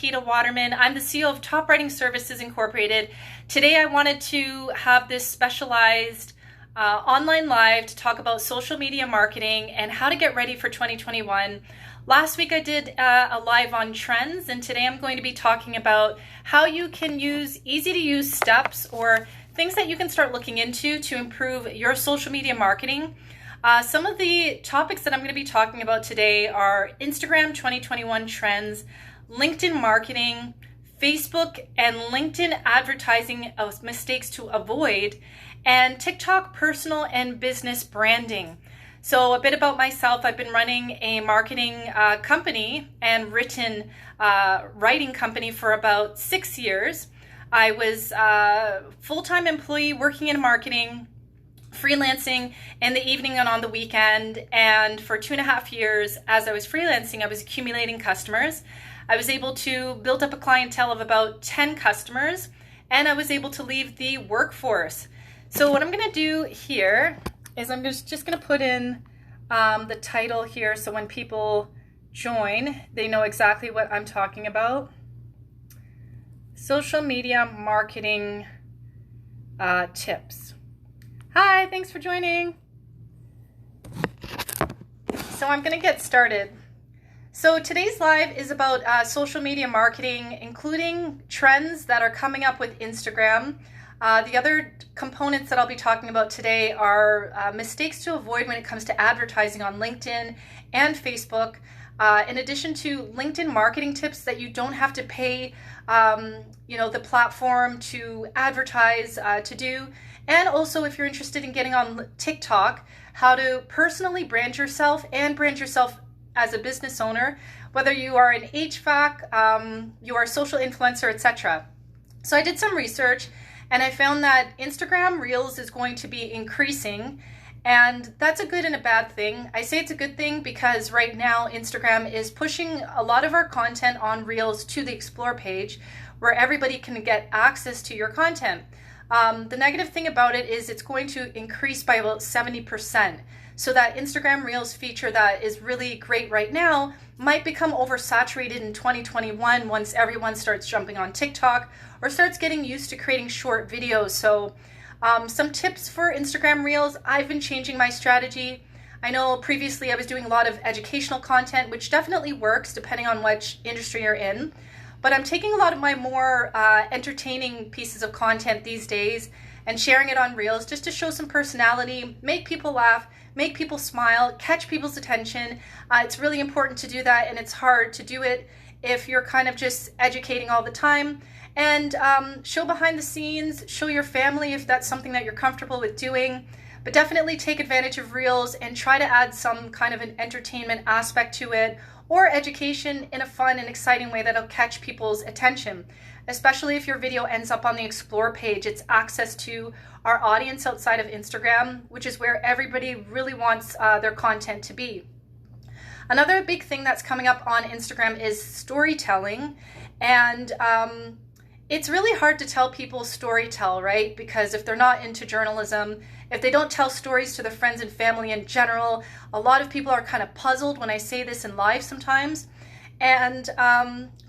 Waterman. I'm the CEO of Top Writing Services Incorporated. Today I wanted to have this specialized online live to talk about social media marketing and how to get ready for 2021. Last week I did a live on trends, and today I'm going to be talking about how you can use easy to use steps or things that you can start looking into to improve your social media marketing. Some of the topics that I'm going to be talking about today are Instagram 2021 trends, LinkedIn marketing, Facebook and LinkedIn advertising of mistakes to avoid, and TikTok personal and business branding. So a bit about myself. I've been running a marketing company and writing company for about 6 years. I was a full-time employee working in marketing, freelancing in the evening and on the weekend. And for 2.5 years, as I was freelancing, I was accumulating customers. I was able to build up a clientele of about 10 customers, and I was able to leave the workforce. So what I'm going to do here is I'm just going to put in the title here so when people join, they know exactly what I'm talking about. Social media marketing tips. Hi, thanks for joining. So I'm going to get started. So today's live is about social media marketing, including trends that are coming up with Instagram. The other components that I'll be talking about today are mistakes to avoid when it comes to advertising on LinkedIn and Facebook. In addition to LinkedIn marketing tips that you don't have to pay the platform to advertise to do. And also, if you're interested in getting on TikTok, how to personally brand yourself and brand yourself as a business owner, whether you are an HVAC, you are a social influencer, etc. So I did some research and I found that Instagram Reels is going to be increasing, and that's a good and a bad thing. I say it's a good thing because right now Instagram is pushing a lot of our content on Reels to the Explore page where everybody can get access to your content. The negative thing about it is it's going to increase by about 70%. So that Instagram Reels feature that is really great right now might become oversaturated in 2021 once everyone starts jumping on TikTok or starts getting used to creating short videos. So some tips for Instagram Reels. I've been changing my strategy. I know previously I was doing a lot of educational content, which definitely works depending on which industry you're in. But I'm taking a lot of my more entertaining pieces of content these days and sharing it on Reels just to show some personality, make people laugh, make people smile, catch people's attention. It's really important to do that, and it's hard to do it if you're kind of just educating all the time. And show behind the scenes, show your family if that's something that you're comfortable with doing. But definitely take advantage of Reels and try to add some kind of an entertainment aspect to it, or education in a fun and exciting way that'll catch people's attention. Especially if your video ends up on the Explore page, it's access to our audience outside of Instagram, which is where everybody really wants their content to be. Another big thing that's coming up on Instagram is storytelling. And it's really hard to tell people storytell, right? Because if they're not into journalism, if they don't tell stories to their friends and family in general, a lot of people are kind of puzzled when I say this in live sometimes. And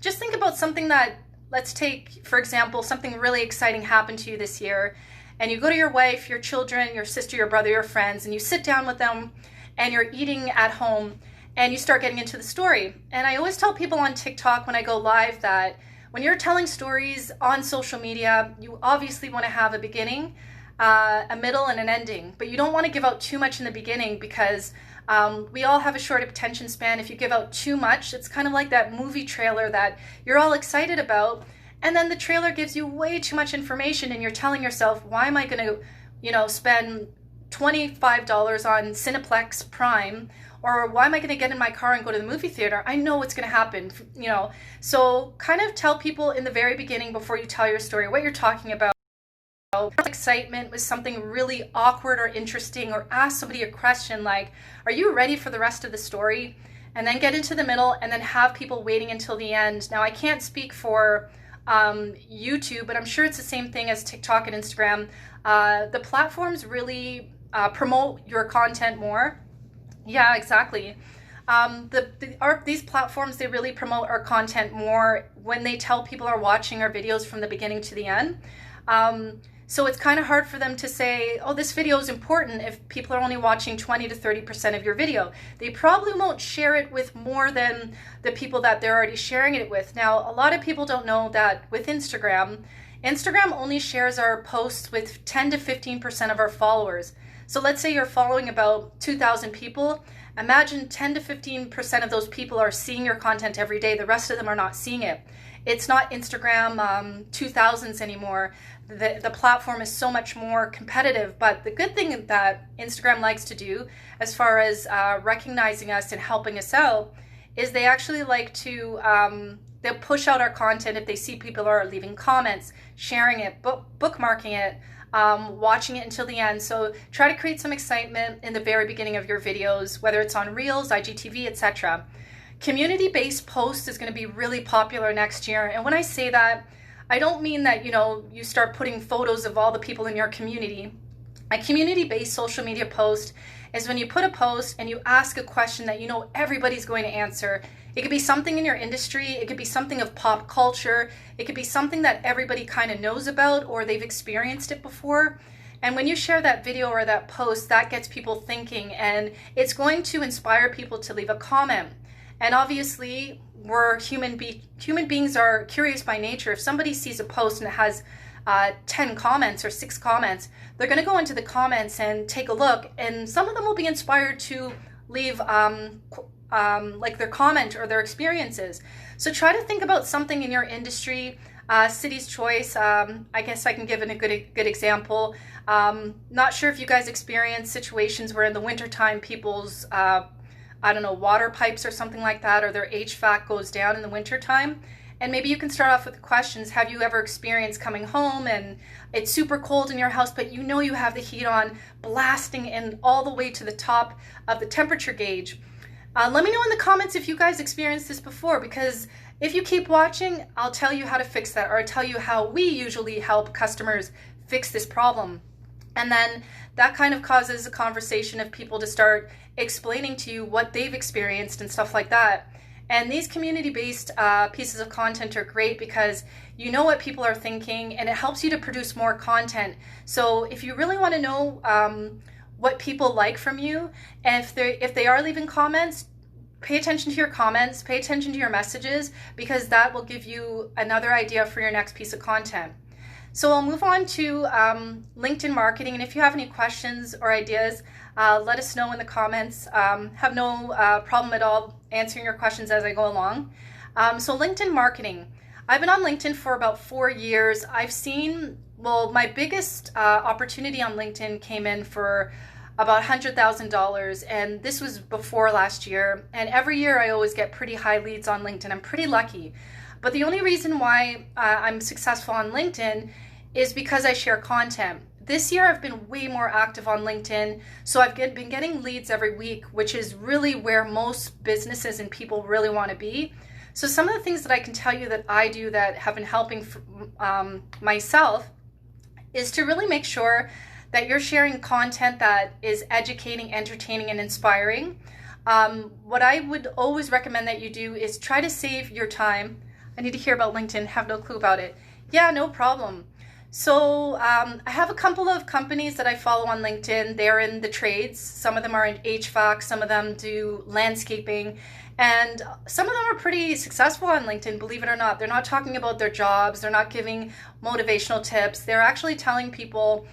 just think about something that, let's take, for example, something really exciting happened to you this year, and you go to your wife, your children, your sister, your brother, your friends, and you sit down with them and you're eating at home and you start getting into the story. And I always tell people on TikTok when I go live that when you're telling stories on social media, you obviously want to have a beginning, a middle, and an ending, but you don't want to give out too much in the beginning because we all have a short attention span. If you give out too much, it's kind of like that movie trailer that you're all excited about, and then the trailer gives you way too much information and you're telling yourself, why am I going to, spend $25 on Cineplex Prime, or why am I going to get in my car and go to the movie theater? I know what's going to happen, So kind of tell people in the very beginning before you tell your story what you're talking about. Excitement with something really awkward or interesting, or ask somebody a question like, are you ready for the rest of the story? And then get into the middle and then have people waiting until the end. Now I can't speak for YouTube, but I'm sure it's the same thing as TikTok and Instagram. The platforms really promote your content more. Yeah, exactly. These platforms, they really promote our content more when they tell people are watching our videos from the beginning to the end. So it's kind of hard for them to say, oh, this video is important if people are only watching 20 to 30% of your video. They probably won't share it with more than the people that they're already sharing it with. Now, a lot of people don't know that with Instagram only shares our posts with 10 to 15% of our followers. So let's say you're following about 2,000 people. Imagine 10 to 15% of those people are seeing your content every day. The rest of them are not seeing it. It's not Instagram 2000s anymore. The platform is so much more competitive. But the good thing that Instagram likes to do, as far as recognizing us and helping us out, is they actually like to they'll push out our content if they see people are leaving comments, sharing it, bookmarking it, watching it until the end. So try to create some excitement in the very beginning of your videos, whether it's on Reels, IGTV, etc. Community-based posts is going to be really popular next year. And when I say that, I don't mean that, you start putting photos of all the people in your community. A community-based social media post is when you put a post and you ask a question that everybody's going to answer. It could be something in your industry, it could be something of pop culture, it could be something that everybody kind of knows about or they've experienced it before. And when you share that video or that post, that gets people thinking, and it's going to inspire people to leave a comment. And obviously, human beings are curious by nature. If somebody sees a post and it has 10 comments or 6 comments, they're going to go into the comments and take a look, and some of them will be inspired to leave like their comment or their experiences. So try to think about something in your industry. City's Choice, I guess I can give a good example. Not sure if you guys experience situations where in the wintertime people's water pipes or something like that, or their HVAC goes down in the wintertime. And maybe you can start off with the questions. Have you ever experienced coming home and it's super cold in your house, but you have the heat on, blasting in all the way to the top of the temperature gauge? Let me know in the comments if you guys experienced this before, because if you keep watching, I'll tell you how to fix that, or I'll tell you how we usually help customers fix this problem. And then that kind of causes a conversation of people to start explaining to you what they've experienced and stuff like that. And these community-based pieces of content are great because you know what people are thinking, and it helps you to produce more content. So if you really want to know what people like from you, and if they are leaving comments, pay attention to your comments, pay attention to your messages, because that will give you another idea for your next piece of content. So I'll move on to LinkedIn marketing, and if you have any questions or ideas, let us know in the comments. Have no problem at all answering your questions as I go along. So LinkedIn marketing. I've been on LinkedIn for about 4 years. I've seen, my biggest opportunity on LinkedIn came in for about $100,000, and this was before last year. And every year I always get pretty high leads on LinkedIn. I'm pretty lucky. But the only reason why I'm successful on LinkedIn is because I share content. This year I've been way more active on LinkedIn, so I've been getting leads every week, which is really where most businesses and people really want to be. So some of the things that I can tell you that I do that have been helping myself is to really make sure that you're sharing content that is educating, entertaining, and inspiring. What I would always recommend that you do is try to save your time. I need to hear about LinkedIn, have no clue about it. Yeah, no problem. So I have a couple of companies that I follow on LinkedIn. They're in the trades. Some of them are in HVAC, some of them do landscaping, and some of them are pretty successful on LinkedIn, believe it or not. They're not talking about their jobs, they're not giving motivational tips, they're actually telling people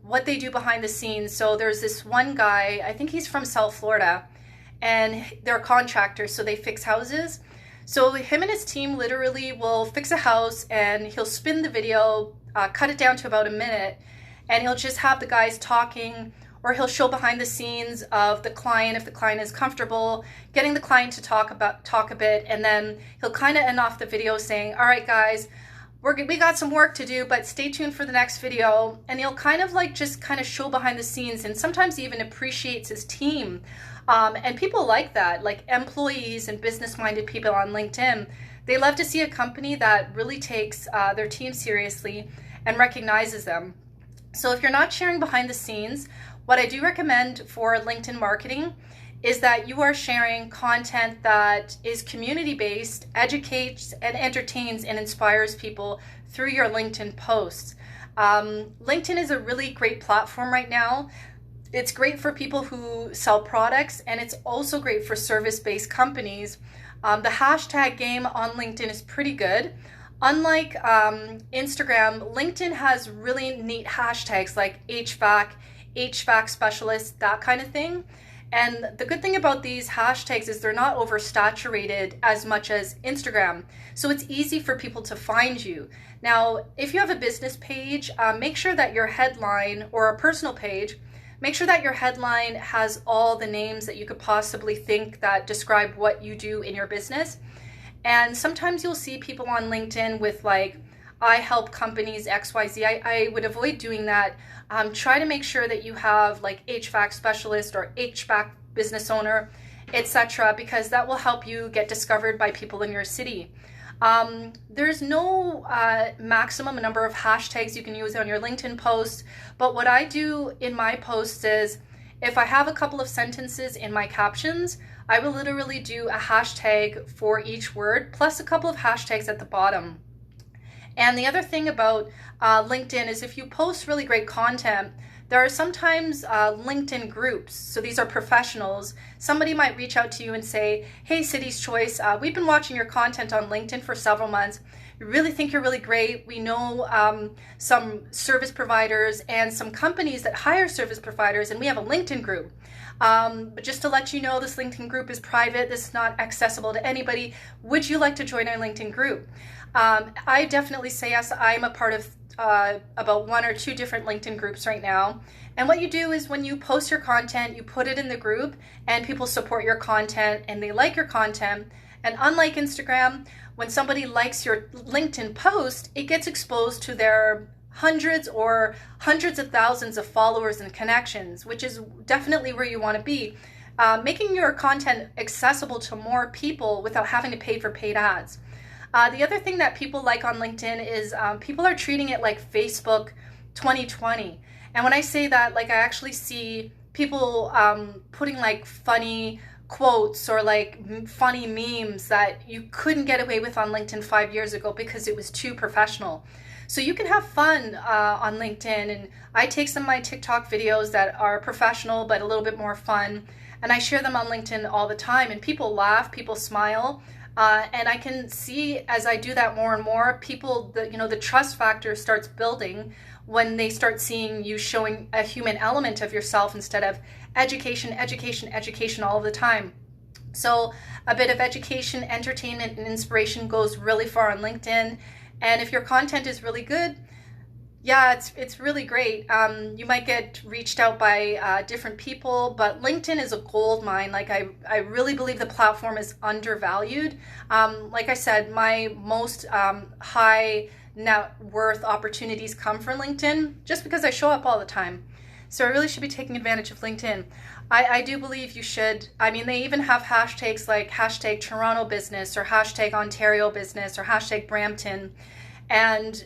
what they do behind the scenes. So there's this one guy, I think he's from South Florida, and they're contractors, so they fix houses. So him and his team literally will fix a house, and he'll spin the video, cut it down to about a minute, and he'll just have the guys talking, or he'll show behind the scenes of the client if the client is comfortable, getting the client to talk a bit, and then he'll kind of end off the video saying, all right guys, we got some work to do, but stay tuned for the next video. And he'll kind of just show behind the scenes, and sometimes he even appreciates his team. And people like that, like employees and business-minded people on LinkedIn. They love to see a company that really takes their team seriously and recognizes them. So if you're not sharing behind the scenes, what I do recommend for LinkedIn marketing is that you are sharing content that is community-based, educates and entertains and inspires people through your LinkedIn posts. LinkedIn is a really great platform right now. It's great for people who sell products, and it's also great for service-based companies. The hashtag game on LinkedIn is pretty good. Unlike Instagram, LinkedIn has really neat hashtags like HVAC specialist, that kind of thing. And the good thing about these hashtags is they're not oversaturated as much as Instagram. So it's easy for people to find you. Now, if you have a business page, make sure that your headline, or a personal page, make sure that your headline has all the names that you could possibly think that describe what you do in your business. And sometimes you'll see people on LinkedIn with like, I help companies XYZ. I would avoid doing that. Try to make sure that you have like HVAC specialist or HVAC business owner, etc., because that will help you get discovered by people in your city. There's no maximum number of hashtags you can use on your LinkedIn post, but what I do in my posts is, if I have a couple of sentences in my captions, I will literally do a hashtag for each word, plus a couple of hashtags at the bottom. And the other thing about LinkedIn is, if you post really great content, there are sometimes LinkedIn groups. So these are professionals. Somebody might reach out to you and say, hey, City's Choice, we've been watching your content on LinkedIn for several months. We really think you're really great. We know some service providers and some companies that hire service providers, and we have a LinkedIn group. But just to let you know, this LinkedIn group is private. This is not accessible to anybody. Would you like to join our LinkedIn group? I definitely say yes. I'm a part of about 1 or 2 different LinkedIn groups right now. And what you do is, when you post your content, you put it in the group, and people support your content and they like your content. And unlike Instagram, when somebody likes your LinkedIn post, it gets exposed to their hundreds of thousands of followers and connections, which is definitely where you want to be. Making your content accessible to more people without having to pay for paid ads. The other thing that people like on LinkedIn is people are treating it like Facebook 2020. And when I say that, like, I actually see people putting like funny quotes or like funny memes that you couldn't get away with on LinkedIn 5 years ago because it was too professional. So you can have fun on LinkedIn, and I take some of my TikTok videos that are professional but a little bit more fun, and I share them on LinkedIn all the time, and people laugh, people smile. And I can see, as I do that more and more, people, the trust factor starts building when they start seeing you showing a human element of yourself instead of education all the time. So a bit of education, entertainment, and inspiration goes really far on LinkedIn. And if your content is really good, yeah, it's really great. You might get reached out by different people, but LinkedIn is a gold mine. Like, I really believe the platform is undervalued. Like I said, my most high net worth opportunities come from LinkedIn just because I show up all the time. So I really should be taking advantage of LinkedIn. I do believe you should. I mean, they even have hashtags like hashtag Toronto business, or hashtag Ontario business, or hashtag Brampton. And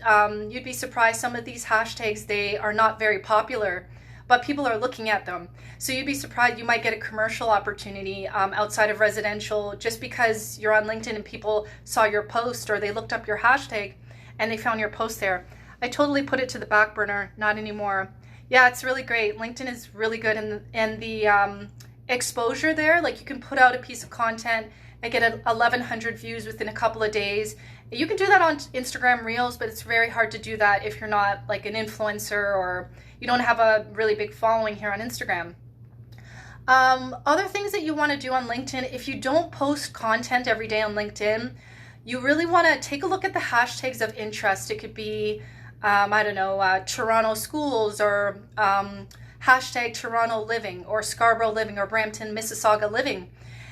you'd be surprised, some of these hashtags, they are not very popular, but people are looking at them. So you'd be surprised, you might get a commercial opportunity outside of residential just because you're on LinkedIn and people saw your post, or they looked up your hashtag and they found your post there. I totally put it to the back burner, not anymore. Yeah, it's really great. LinkedIn is really good, and the exposure there, like, you can put out a piece of content and get 1,100 views within a couple of days. You can do that on Instagram Reels, but it's very hard to do that if you're not like an influencer or you don't have a really big following here on Instagram. Other things that you want to do on LinkedIn, if you don't post content every day on LinkedIn, you really want to take a look at the hashtags of interest. It could be, I don't know, Toronto schools, or hashtag Toronto living, or Scarborough living, or Brampton, Mississauga living.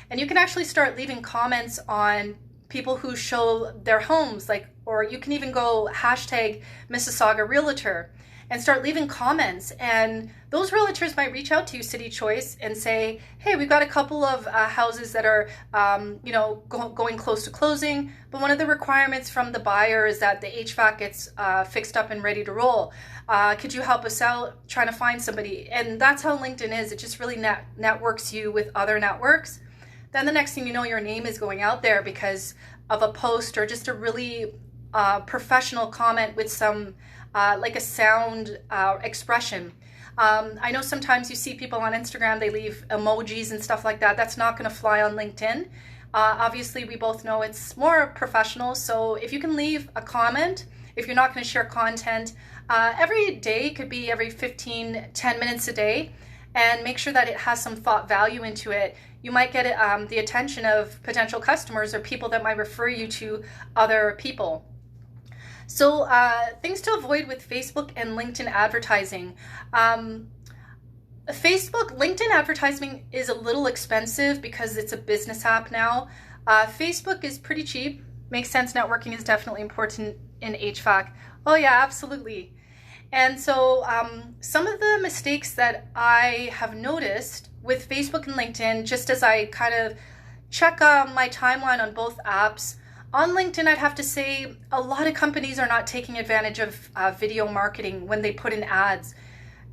And you can actually start leaving comments on people who show their homes, like, or you can even go hashtag Mississauga realtor. and start leaving comments. And those realtors might reach out to you, City Choice, and say, hey, we've got a couple of houses that are, going close to closing, but one of the requirements from the buyer is that the HVAC gets fixed up and ready to roll. Could you help us out trying to find somebody? And that's how LinkedIn is. It just really networks you with other networks. Then the next thing you know, your name is going out there because of a post or just a really professional comment with some like a sound expression. I know sometimes you see people on Instagram, they leave emojis and stuff like that. That's not going to fly on LinkedIn. Obviously, we both know it's more professional. So if you can leave a comment, if you're not going to share content, every day could be every 10 minutes a day, and make sure that it has some thought value into it. You might get the attention of potential customers or people that might refer you to other people. So things to avoid with Facebook and LinkedIn advertising. LinkedIn advertising is a little expensive because it's a business app now. Facebook is pretty cheap. Makes sense. Networking is definitely important in HVAC. Oh yeah, absolutely. And so some of the mistakes that I have noticed with Facebook and LinkedIn, just as I kind of check my timeline on both apps, on LinkedIn, I'd have to say a lot of companies are not taking advantage of video marketing when they put in ads.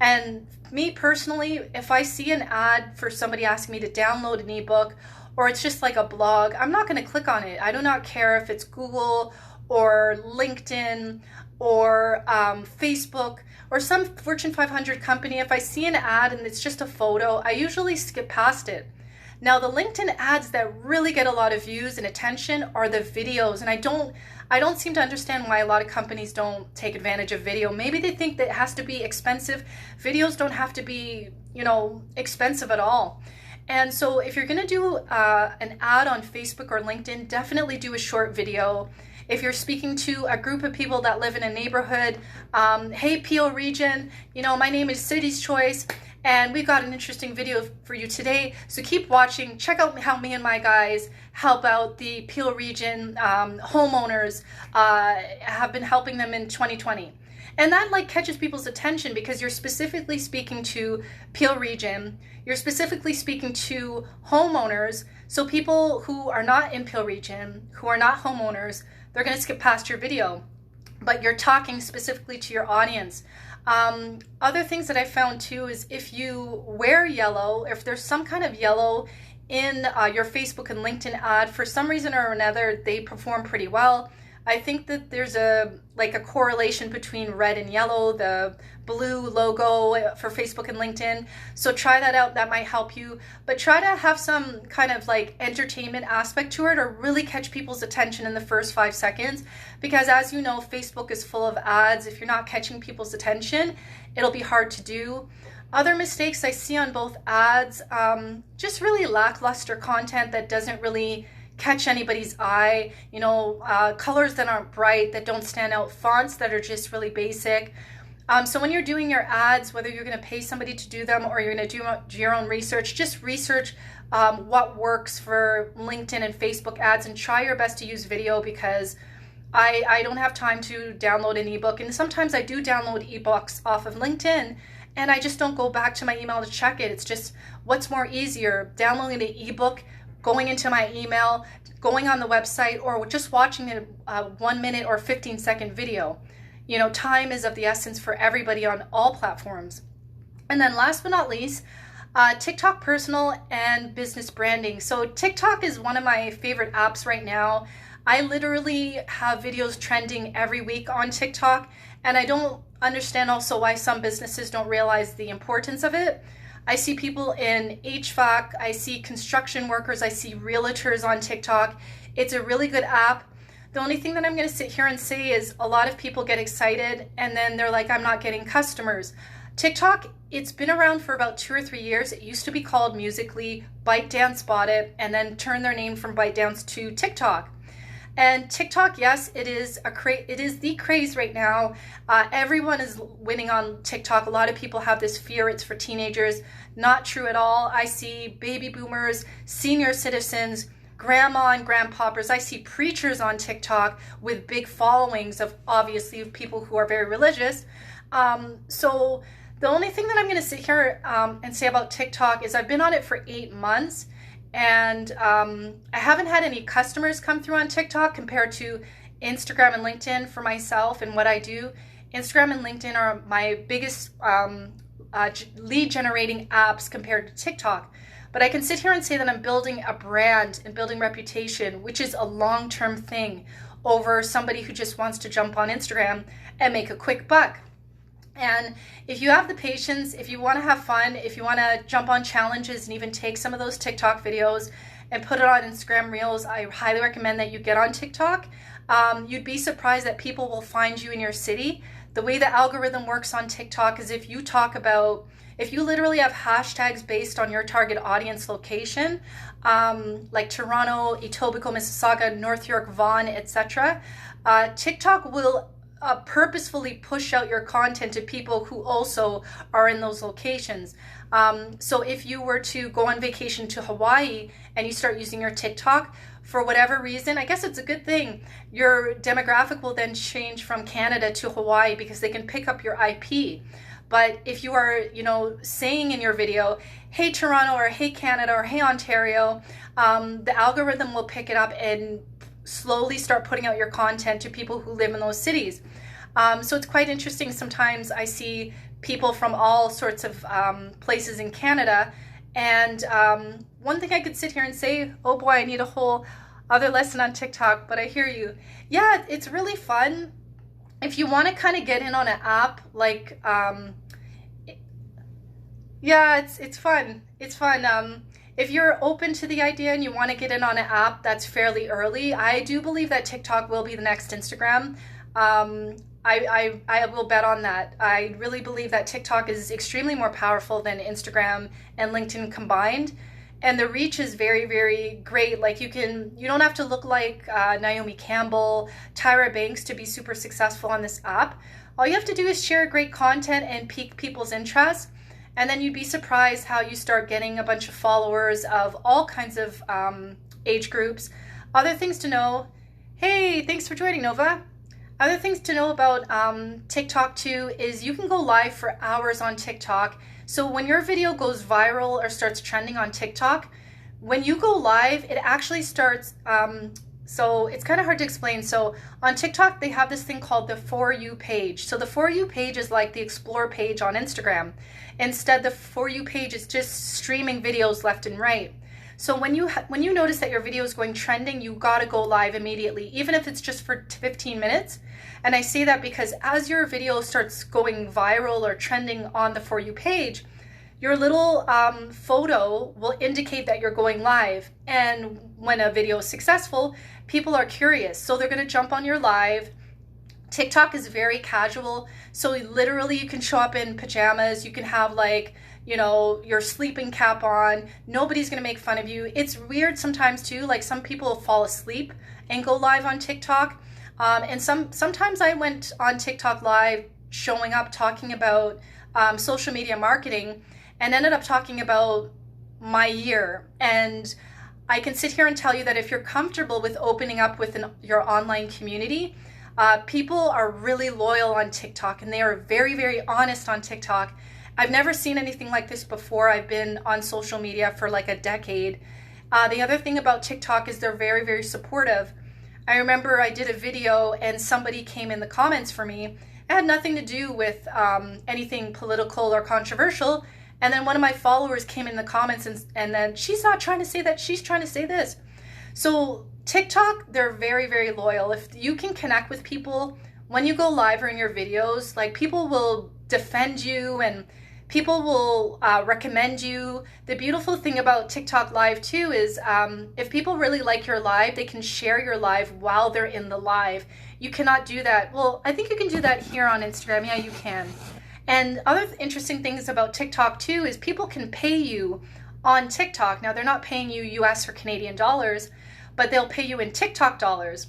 And me personally, if I see an ad for somebody asking me to download an ebook, or it's just like a blog, I'm not going to click on it. I do not care if it's Google or LinkedIn or Facebook or some Fortune 500 company. If I see an ad and it's just a photo, I usually skip past it. Now, the LinkedIn ads that really get a lot of views and attention are the videos, and I don't seem to understand why a lot of companies don't take advantage of video. Maybe they think that it has to be expensive. Videos don't have to be, expensive at all. And so if you're going to do an ad on Facebook or LinkedIn, definitely do a short video. If you're speaking to a group of people that live in a neighborhood, hey, Peel region, my name is City's Choice, and we've got an interesting video for you today. So keep watching. Check out how me and my guys help out the Peel region homeowners, have been helping them in 2020. And that catches people's attention because you're specifically speaking to Peel region. You're specifically speaking to homeowners. So people who are not in Peel region, who are not homeowners, they're going to skip past your video, but you're talking specifically to your audience. Other things that I found too is if you wear yellow, if there's some kind of yellow in your Facebook and LinkedIn ad, for some reason or another, they perform pretty well. I think that there's a correlation between red and yellow, the blue logo for Facebook and LinkedIn. So try that out. That might help you. But try to have some kind of entertainment aspect to it, or really catch people's attention in the first 5 seconds. Because as you know, Facebook is full of ads. If you're not catching people's attention, it'll be hard to do. Other mistakes I see on both ads, just really lackluster content that doesn't really catch anybody's eye, colors that aren't bright, that don't stand out, fonts that are just really basic. So when you're doing your ads, whether you're going to pay somebody to do them or you're going to do your own research, just research what works for LinkedIn and Facebook ads, and try your best to use video, because I don't have time to download an ebook. And sometimes I do download ebooks off of LinkedIn, and I just don't go back to my email to check it. It's just, what's more easier, downloading an ebook, going into my email, going on the website, or just watching a 1 minute or 15-second video. Time is of the essence for everybody on all platforms. And then last but not least, TikTok personal and business branding. So TikTok is one of my favorite apps right now. I literally have videos trending every week on TikTok, and I don't understand also why some businesses don't realize the importance of it. I see people in HVAC, I see construction workers, I see realtors on TikTok. It's a really good app. The only thing that I'm going to sit here and say is a lot of people get excited and then they're like, I'm not getting customers. TikTok, it's been around for about 2 or 3 years. It used to be called Musical.ly. ByteDance bought it and then turned their name from ByteDance to TikTok. And TikTok, yes, it is the craze right now. Everyone is winning on TikTok. A lot of people have this fear it's for teenagers. Not true at all. I see baby boomers, senior citizens, grandma and grandpoppers. I see preachers on TikTok with big followings of, obviously, of people who are very religious. So the only thing that I'm going to sit here and say about TikTok is I've been on it for 8 months, and I haven't had any customers come through on TikTok compared to Instagram and LinkedIn for myself and what I do. Instagram and LinkedIn are my biggest lead generating apps compared to TikTok. But I can sit here and say that I'm building a brand and building reputation, which is a long-term thing, over somebody who just wants to jump on Instagram and make a quick buck. And if you have the patience, if you want to have fun, if you want to jump on challenges and even take some of those TikTok videos and put it on Instagram Reels, I highly recommend that you get on TikTok. You'd be surprised that people will find you in your city. The way the algorithm works on TikTok is if you literally have hashtags based on your target audience location, like Toronto, Etobicoke, Mississauga, North York, Vaughan, etc., TikTok will purposefully push out your content to people who also are in those locations. So if you were to go on vacation to Hawaii and you start using your TikTok, for whatever reason, I guess it's a good thing, your demographic will then change from Canada to Hawaii because they can pick up your IP. But if you are, saying in your video, hey Toronto, or hey Canada, or hey Ontario, the algorithm will pick it up and slowly start putting out your content to people who live in those cities. So it's quite interesting. Sometimes I see people from all sorts of places in Canada, and one thing I could sit here and say, oh boy, I need a whole other lesson on TikTok, but I hear you. Yeah, it's really fun. If you want to kind of get in on an app, like, it's fun. It's fun. If you're open to the idea and you want to get in on an app that's fairly early, I do believe that TikTok will be the next Instagram. I will bet on that. I really believe that TikTok is extremely more powerful than Instagram and LinkedIn combined. And the reach is very, very great. Like you don't have to look like Naomi Campbell, Tyra Banks to be super successful on this app. All you have to do is share great content and pique people's interest. And then you'd be surprised how you start getting a bunch of followers of all kinds of age groups. Other things to know. Hey, thanks for joining, Nova. Other things to know about TikTok too is you can go live for hours on TikTok. So when your video goes viral or starts trending on TikTok, when you go live, it actually starts, so it's kind of hard to explain. So on TikTok, they have this thing called the For You page. So the For You page is like the Explore page on Instagram. Instead, the For You page is just streaming videos left and right. So when you notice that your video is going trending, you gotta go live immediately, even if it's just for 15 minutes. And I say that because as your video starts going viral or trending on the For You page, your little photo will indicate that you're going live. And when a video is successful, people are curious. So they're gonna jump on your live. TikTok is very casual. So literally you can show up in pajamas. You can have like, your sleeping cap on. Nobody's gonna make fun of you. It's weird sometimes too, like some people fall asleep and go live on TikTok. And sometimes I went on TikTok live showing up talking about social media marketing and ended up talking about my year. And I can sit here and tell you that if you're comfortable with opening up with your online community, people are really loyal on TikTok and they are very, very honest on TikTok. I've never seen anything like this before. I've been on social media for like a decade. The other thing about TikTok is they're very, very supportive. I remember I did a video and somebody came in the comments for me. It had nothing to do with anything political or controversial. And then one of my followers came in the comments and then she's not trying to say that, she's trying to say this. So TikTok, they're very, very loyal. If you can connect with people when you go live or in your videos, like people will defend you and people will recommend you. The beautiful thing about TikTok live too is if people really like your live, they can share your live while they're in the live. You cannot do that. Well, I think you can do that here on Instagram. Yeah, you can. And other interesting things about TikTok too is people can pay you on TikTok. Now they're not paying you US or Canadian dollars, but they'll pay you in TikTok dollars.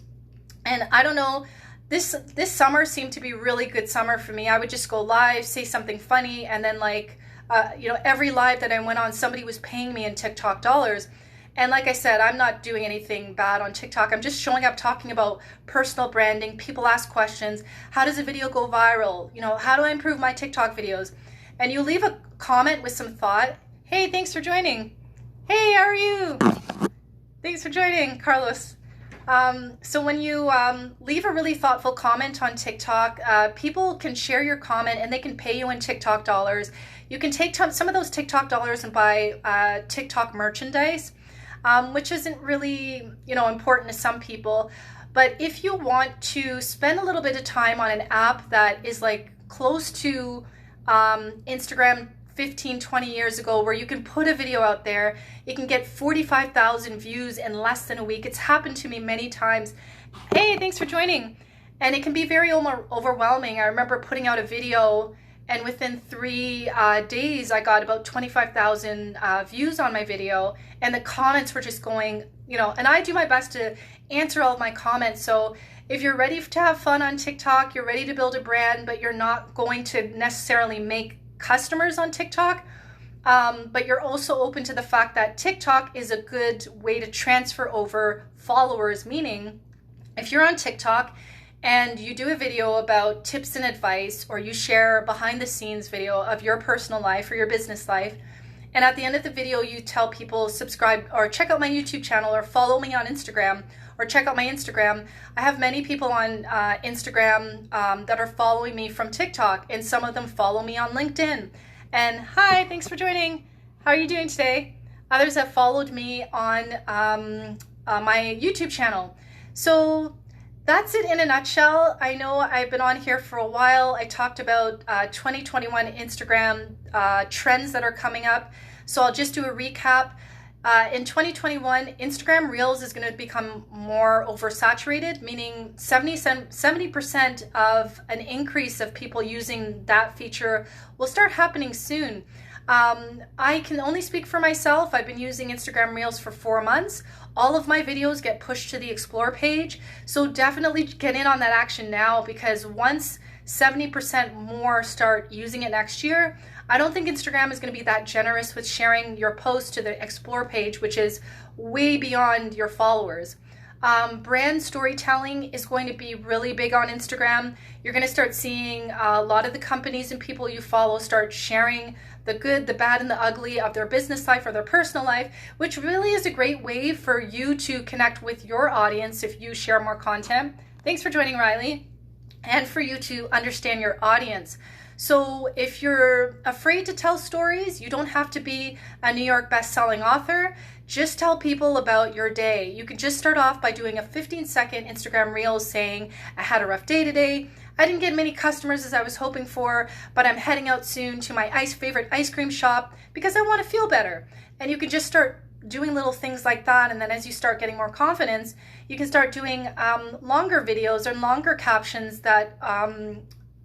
And I don't know, this summer seemed to be a really good summer for me. I would just go live, say something funny, and then like, every live that I went on, somebody was paying me in TikTok dollars. And like I said, I'm not doing anything bad on TikTok. I'm just showing up talking about personal branding. People ask questions. How does a video go viral? You know, how do I improve my TikTok videos? And you leave a comment with some thought. Hey, thanks for joining. Hey, how are you? Thanks for joining, Carlos. So when you leave a really thoughtful comment on TikTok, people can share your comment and they can pay you in TikTok dollars. You can take some of those TikTok dollars and buy TikTok merchandise, which isn't really, important to some people. But if you want to spend a little bit of time on an app that is like close to Instagram 15, 20 years ago, where you can put a video out there, it can get 45,000 views in less than a week. It's happened to me many times. Hey, thanks for joining. And it can be very overwhelming. I remember putting out a video and within 3 days, I got about 25,000 views on my video, and the comments were just going, and I do my best to answer all of my comments. So if you're ready to have fun on TikTok, you're ready to build a brand, but you're not going to necessarily make customers on TikTok, but you're also open to the fact that TikTok is a good way to transfer over followers, meaning if you're on TikTok and you do a video about tips and advice, or you share behind the scenes video of your personal life or your business life, and at the end of the video you tell people subscribe or check out my YouTube channel or follow me on Instagram or check out my Instagram. I have many people on Instagram that are following me from TikTok, and some of them follow me on LinkedIn. And hi, thanks for joining. How are you doing today? Others have followed me on my YouTube channel. So that's it in a nutshell. I know I've been on here for a while. I talked about 2021 Instagram trends that are coming up. So I'll just do a recap. In 2021, Instagram Reels is going to become more oversaturated, meaning 70% of an increase of people using that feature will start happening soon. I can only speak for myself. I've been using Instagram Reels for 4 months. All of my videos get pushed to the Explore page. So definitely get in on that action now, because once 70% more start using it next year, I don't think Instagram is going to be that generous with sharing your post to the Explore page, which is way beyond your followers. Brand storytelling is going to be really big on Instagram. You're going to start seeing a lot of the companies and people you follow start sharing the good, the bad, and the ugly of their business life or their personal life, which really is a great way for you to connect with your audience if you share more content. Thanks for joining, Riley. And for you to understand your audience. So if you're afraid to tell stories, you don't have to be a New York best-selling author. Just tell people about your day. You can just start off by doing a 15-second Instagram reel saying, I had a rough day today. I didn't get many customers as I was hoping for, but I'm heading out soon to my favorite ice cream shop because I want to feel better. And you can just start doing little things like that, and then as you start getting more confidence, you can start doing longer videos or longer captions that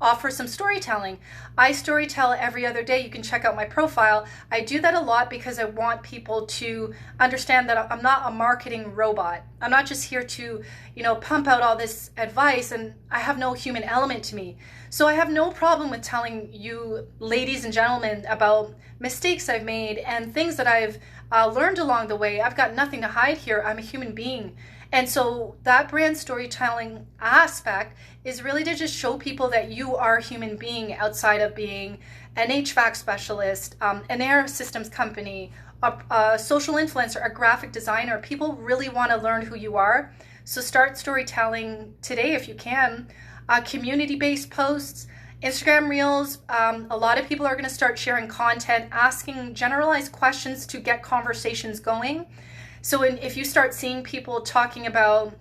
offer some storytelling. I storytell every other day. You can check out my profile. I do that a lot because I want people to understand that I'm not a marketing robot. I'm not just here to, pump out all this advice, and I have no human element to me. So I have no problem with telling you, ladies and gentlemen, about mistakes I've made and things that I've learned along the way. I've got nothing to hide here. I'm a human being. And so that brand storytelling aspect is really to just show people that you are a human being outside of being an HVAC specialist, an air systems company, a social influencer, a graphic designer. People really want to learn who you are. So start storytelling today if you can. Community-based posts, Instagram Reels, a lot of people are going to start sharing content, asking generalized questions to get conversations going. So if you start seeing people talking about,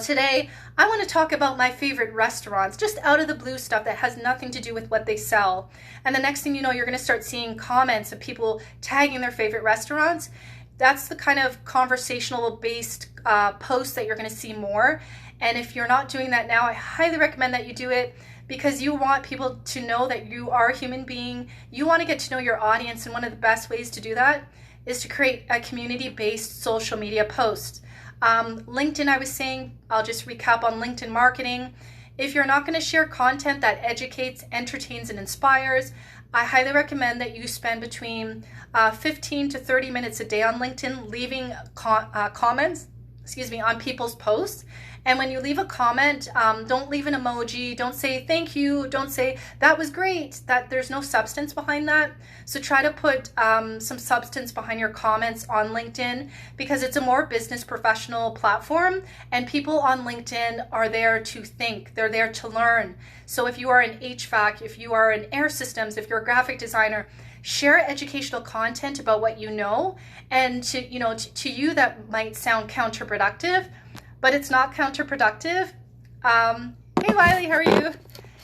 today I want to talk about my favorite restaurants, just out of the blue stuff that has nothing to do with what they sell. And the next thing you know, you're going to start seeing comments of people tagging their favorite restaurants. That's the kind of conversational based posts that you're going to see more. And if you're not doing that now, I highly recommend that you do it, because you want people to know that you are a human being. You want to get to know your audience, and one of the best ways to do that is to create a community-based social media post. LinkedIn, I was saying, I'll just recap on LinkedIn marketing. If you're not going to share content that educates, entertains, and inspires, I highly recommend that you spend between 15 to 30 minutes a day on LinkedIn leaving comments, on people's posts. And when you leave a comment, don't leave an emoji, don't say thank you, don't say that was great, that there's no substance behind that. So try to put some substance behind your comments on LinkedIn, because it's a more business professional platform, and people on LinkedIn are there to think, they're there to learn. So if you are in HVAC, if you are in air systems, if you're a graphic designer, share educational content about what you know. And to you that might sound counterproductive, but it's not counterproductive. Hey Wiley, how are you?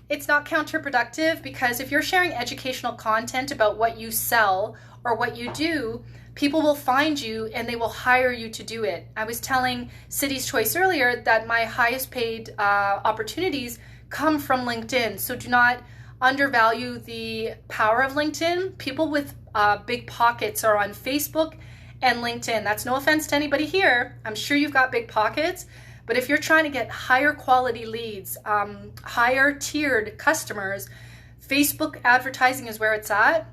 It's not counterproductive, because if you're sharing educational content about what you sell or what you do, people will find you and they will hire you to do it. I was telling City's Choice earlier that my highest paid opportunities come from LinkedIn. So do not undervalue the power of LinkedIn. People with big pockets are on Facebook and LinkedIn. That's no offense to anybody here. I'm sure you've got big pockets, but if you're trying to get higher quality leads, higher tiered customers, Facebook advertising is where it's at.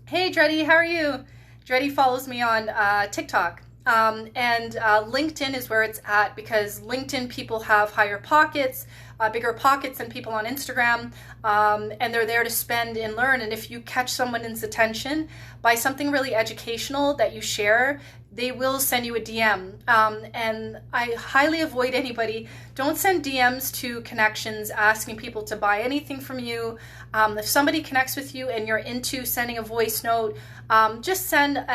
Hey Dreddy, how are you? Dreddy follows me on TikTok. And LinkedIn is where it's at, because LinkedIn people have higher pockets, bigger pockets than people on Instagram, and they're there to spend and learn. And if you catch someone's attention by something really educational that you share, they will send you a DM. And I highly avoid anybody. Don't send DMs to connections asking people to buy anything from you. If somebody connects with you and you're into sending a voice note, just send,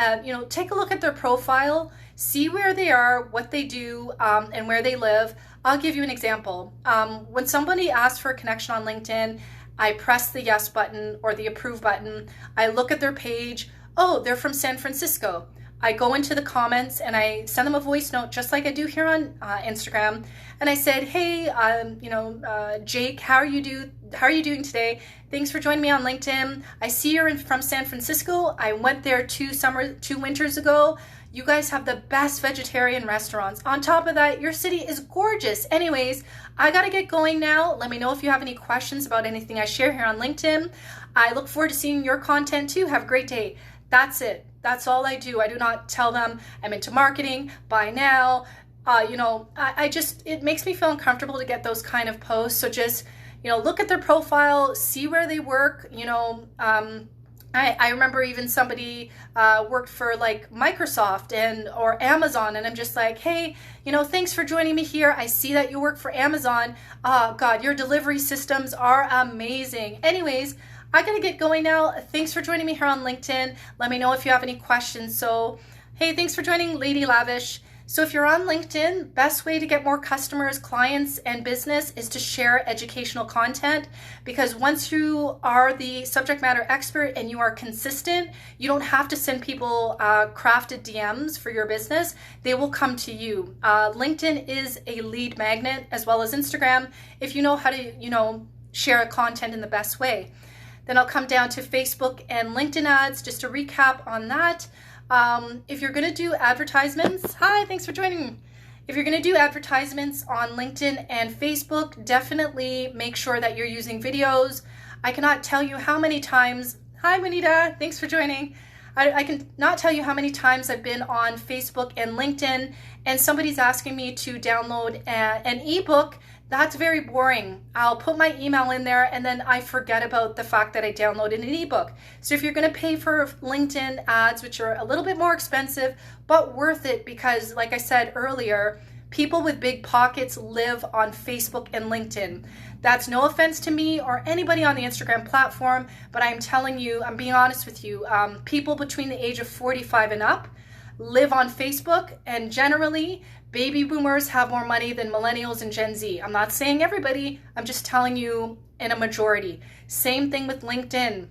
take a look at their profile, see where they are, what they do, and where they live. I'll give you an example. When somebody asks for a connection on LinkedIn, I press the yes button or the approve button. I look at their page. Oh, they're from San Francisco. I go into the comments and I send them a voice note, just like I do here on Instagram. And I said, hey, Jake, how are you doing today? Thanks for joining me on LinkedIn. I see you're from San Francisco. I went there 2 winters ago. You guys have the best vegetarian restaurants. On top of that, your city is gorgeous. Anyways, I gotta get going now. Let me know if you have any questions about anything I share here on LinkedIn. I look forward to seeing your content too. Have a great day. That's it. That's all I do. I do not tell them I'm into marketing, buy now. It makes me feel uncomfortable to get those kind of posts. So just, look at their profile, see where they work. I remember even somebody worked for like Microsoft or Amazon, and I'm just like, hey, thanks for joining me here. I see that you work for Amazon. Oh God, your delivery systems are amazing. Anyways, I gotta get going now. Thanks for joining me here on LinkedIn. Let me know if you have any questions. So, hey, thanks for joining Lady Lavish. So if you're on LinkedIn, best way to get more customers, clients, and business is to share educational content, because once you are the subject matter expert and you are consistent, you don't have to send people crafted DMs for your business. They will come to you. LinkedIn is a lead magnet, as well as Instagram, if you know how to, share a content in the best way. Then I'll come down to Facebook and LinkedIn ads, just to recap on that. If you're going to do advertisements, hi, thanks for joining. If you're going to do advertisements on LinkedIn and Facebook, definitely make sure that you're using videos. I cannot tell you how many times, hi Manita, thanks for joining. I can not tell you how many times I've been on Facebook and LinkedIn and somebody's asking me to download an ebook. That's very boring. I'll put my email in there and then I forget about the fact that I downloaded an ebook. So if you're going to pay for LinkedIn ads, which are a little bit more expensive, but worth it, because like I said earlier, people with big pockets live on Facebook and LinkedIn. That's no offense to me or anybody on the Instagram platform, but I'm telling you, I'm being honest with you, people between the age of 45 and up live on Facebook, and generally baby boomers have more money than millennials and Gen Z. I'm not saying everybody, I'm just telling you in a majority. Same thing with LinkedIn.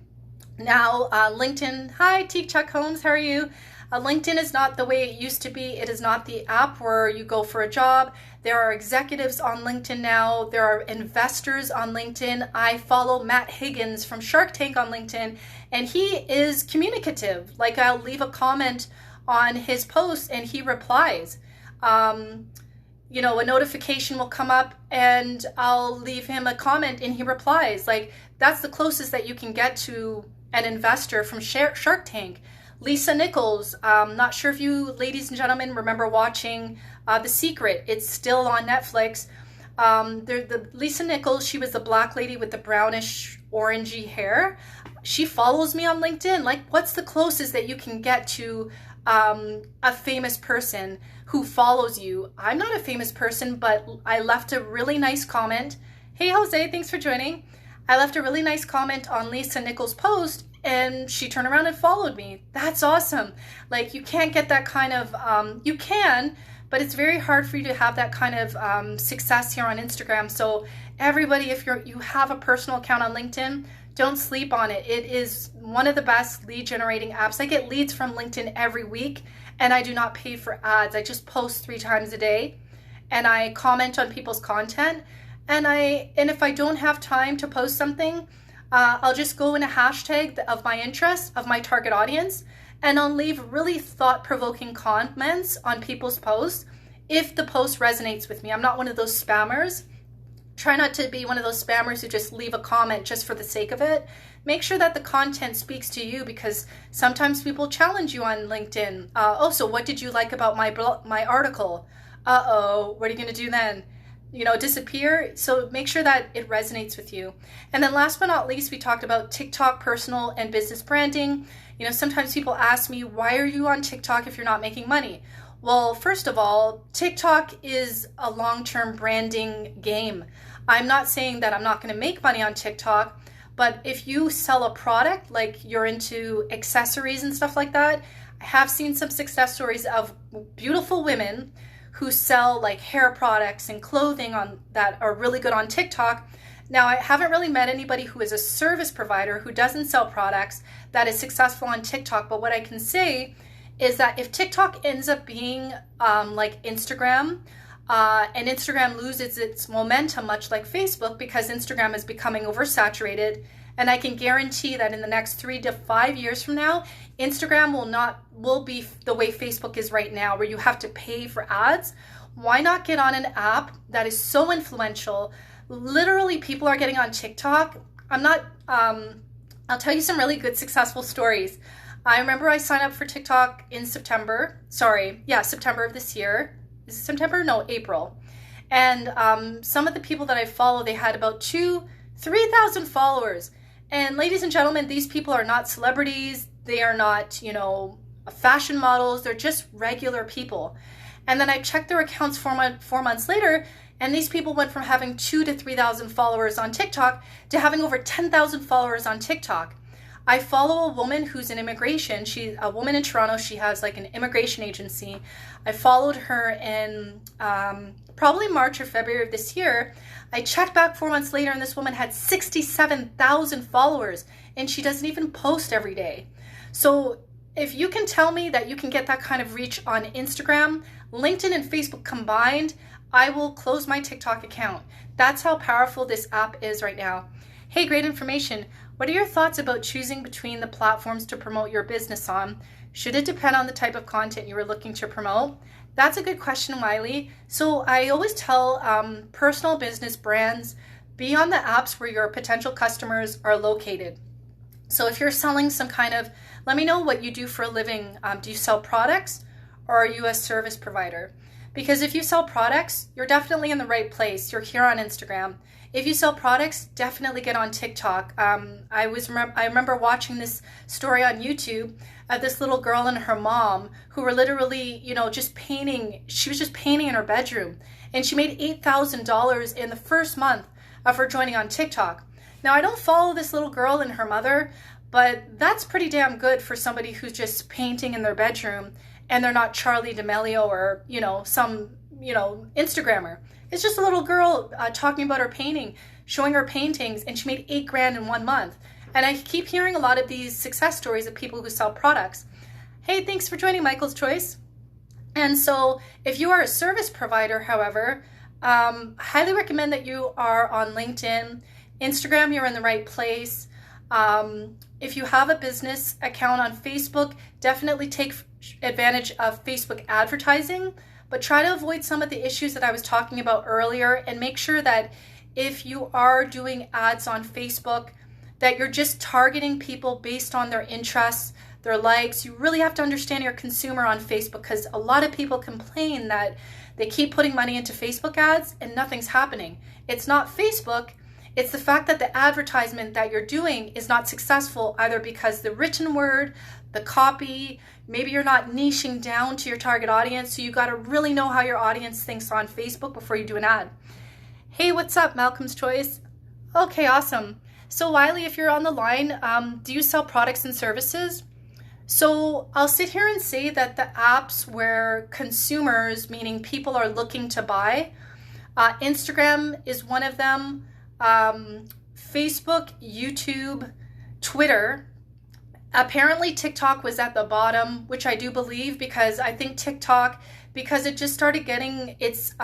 Now, LinkedIn, hi Tik Tok Holmes, how are you? LinkedIn is not the way it used to be. It is not the app where you go for a job. There are executives on LinkedIn now. There are investors on LinkedIn. I follow Matt Higgins from Shark Tank on LinkedIn, and he is communicative. Like, I'll leave a comment on his post and he replies. A notification will come up and I'll leave him a comment and he replies. Like, that's the closest that you can get to an investor from Shark Tank. Lisa Nichols, not sure if you ladies and gentlemen remember watching The Secret. It's still on Netflix. The Lisa Nichols, she was the black lady with the brownish orangey hair. She follows me on LinkedIn. Like, what's the closest that you can get to a famous person who follows you? I'm not a famous person, but I left a really nice comment. Hey Jose, thanks for joining. I left a really nice comment on Lisa Nichols' post, and she turned around and followed me. That's awesome. Like, you can't get that kind of, you can, but it's very hard for you to have that kind of success here on Instagram. So everybody, if you have a personal account on LinkedIn, don't sleep on it. It is one of the best lead generating apps. I get leads from LinkedIn every week, and I do not pay for ads. I just post 3 times a day, and I comment on people's content. And if I don't have time to post something, I'll just go in a hashtag of my interest, of my target audience, and I'll leave really thought-provoking comments on people's posts if the post resonates with me. I'm not one of those spammers. Try not to be one of those spammers who just leave a comment just for the sake of it. Make sure that the content speaks to you, because sometimes people challenge you on LinkedIn. So what did you like about my article? What are you going to do then? Disappear. So make sure that it resonates with you. And then last but not least, we talked about TikTok personal and business branding. Sometimes people ask me, why are you on TikTok if you're not making money? Well, first of all, TikTok is a long-term branding game. I'm not saying that I'm not going to make money on TikTok, but if you sell a product, like you're into accessories and stuff like that, I have seen some success stories of beautiful women who sell like hair products and clothing that are really good on TikTok. Now, I haven't really met anybody who is a service provider who doesn't sell products that is successful on TikTok, but what I can say is that if TikTok ends up being like Instagram, and Instagram loses its momentum much like Facebook, because Instagram is becoming oversaturated, and I can guarantee that in the next 3 to 5 years from now, Instagram will be the way Facebook is right now, where you have to pay for ads. Why not get on an app that is so influential? Literally, people are getting on TikTok. I'll tell you some really good successful stories. I remember I signed up for TikTok in September of this year. Is it September? No, April. And some of the people that I follow, they had about 3,000 followers. And ladies and gentlemen, these people are not celebrities. They are not, fashion models. They're just regular people. And then I checked their accounts 4 months later, and these people went from having 2,000 to 3,000 followers on TikTok to having over 10,000 followers on TikTok. I follow a woman who's in immigration. She's a woman in Toronto. She has like an immigration agency. I followed her in probably March or February of this year. I checked back 4 months later, and this woman had 67,000 followers, and she doesn't even post every day. So if you can tell me that you can get that kind of reach on Instagram, LinkedIn, and Facebook combined, I will close my TikTok account. That's how powerful this app is right now. Hey, great information. What are your thoughts about choosing between the platforms to promote your business on? Should it depend on the type of content you are looking to promote? That's a good question, Wiley. So I always tell personal business brands, be on the apps where your potential customers are located. So if you're selling some kind of, let me know what you do for a living. Do you sell products, or are you a service provider? Because if you sell products, you're definitely in the right place. You're here on Instagram. If you sell products, definitely get on TikTok. I remember watching this story on YouTube of this little girl and her mom who were literally, just painting. She was just painting in her bedroom, and she made $8,000 in the first month of her joining on TikTok. Now, I don't follow this little girl and her mother, but that's pretty damn good for somebody who's just painting in their bedroom, and they're not Charlie D'Amelio or, some, Instagrammer. It's just a little girl talking about her painting, showing her paintings, and she made $8,000 in 1 month. And I keep hearing a lot of these success stories of people who sell products. Hey, thanks for joining Michael's Choice. And so if you are a service provider, however, highly recommend that you are on LinkedIn. Instagram, you're in the right place. If you have a business account on Facebook, definitely take advantage of Facebook advertising, but try to avoid some of the issues that I was talking about earlier, and make sure that if you are doing ads on Facebook, that you're just targeting people based on their interests, their likes. You really have to understand your consumer on Facebook, because a lot of people complain that they keep putting money into Facebook ads and nothing's happening. It's not Facebook. It's the fact that the advertisement that you're doing is not successful, either because the written word, the copy, maybe you're not niching down to your target audience. So you got to really know how your audience thinks on Facebook before you do an ad. Hey, what's up, Malcolm's Choice? Okay, awesome. So Wiley, if you're on the line, do you sell products and services? So I'll sit here and say that the apps where consumers, meaning people, are looking to buy, Instagram is one of them, Facebook, YouTube, Twitter. Apparently TikTok was at the bottom, which I do believe, because I think TikTok, because it just started getting its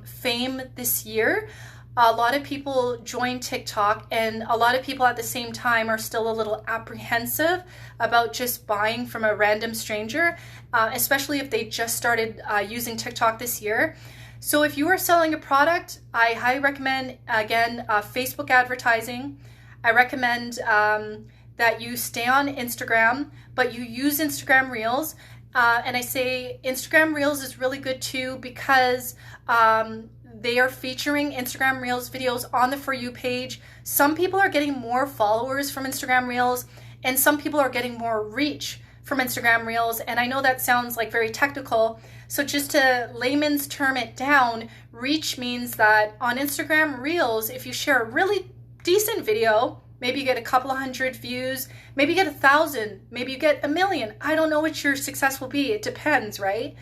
fame this year, a lot of people joined TikTok, and a lot of people at the same time are still a little apprehensive about just buying from a random stranger, especially if they just started using TikTok this year. So if you are selling a product, I highly recommend, again, Facebook advertising. I recommend that you stay on Instagram, but you use Instagram Reels. And I say Instagram Reels is really good too, because they are featuring Instagram Reels videos on the For You page. Some people are getting more followers from Instagram Reels, and some people are getting more reach from Instagram Reels. And I know that sounds like very technical. So just to layman's term it down, reach means that on Instagram Reels, if you share a really decent video, maybe you get a couple of hundred views, maybe you get 1,000, maybe you get 1,000,000. I don't know what your success will be. It depends, right?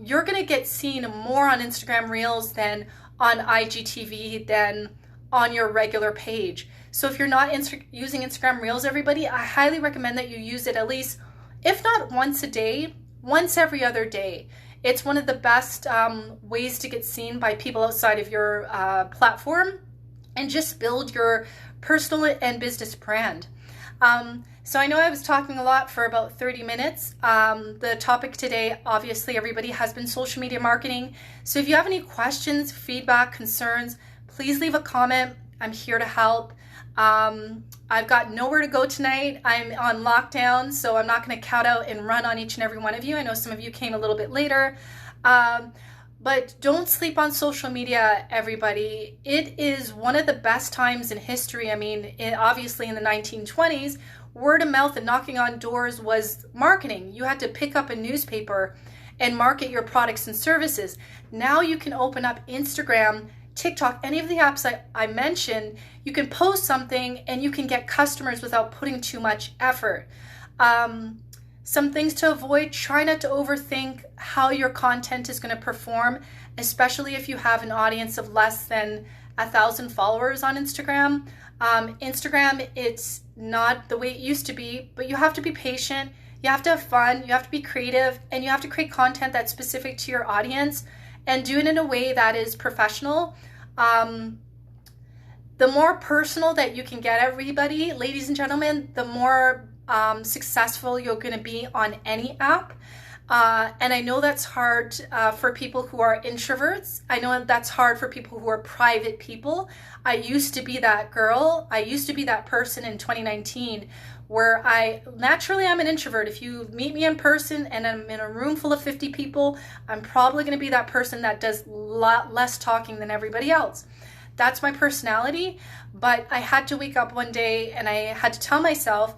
You're going to get seen more on Instagram Reels than on IGTV, than on your regular page. So if you're not using Instagram Reels, everybody, I highly recommend that you use it at least, if not once a day, once every other day. It's one of the best ways to get seen by people outside of your platform, and just build your personal and business brand. So I know I was talking a lot for about 30 minutes. The topic today, obviously, everybody, has been social media marketing. So if you have any questions, feedback, concerns, please leave a comment. I'm here to help. I've got nowhere to go tonight. I'm on lockdown, so I'm not going to count out and run on each and every one of you. I know some of you came a little bit later. But don't sleep on social media, everybody. It is one of the best times in history. I mean, obviously in the 1920s, word of mouth and knocking on doors was marketing. You had to pick up a newspaper and market your products and services. Now you can open up Instagram, TikTok, any of the apps I mentioned. You can post something and you can get customers without putting too much effort. Some things to avoid: try not to overthink how your content is going to perform, especially if you have an audience of less than 1,000 followers on Instagram. Instagram, it's not the way it used to be, but you have to be patient, you have to have fun, you have to be creative, and you have to create content that's specific to your audience and do it in a way that is professional. The more personal that you can get everybody, ladies and gentlemen, the more successful you're going to be on any app. And I know that's hard for people who are introverts. I know that's hard for people who are private people. I used to be that girl. I used to be that person in 2019 where naturally I'm an introvert. If you meet me in person and I'm in a room full of 50 people, I'm probably going to be that person that does a lot less talking than everybody else. That's my personality. But I had to wake up one day and I had to tell myself,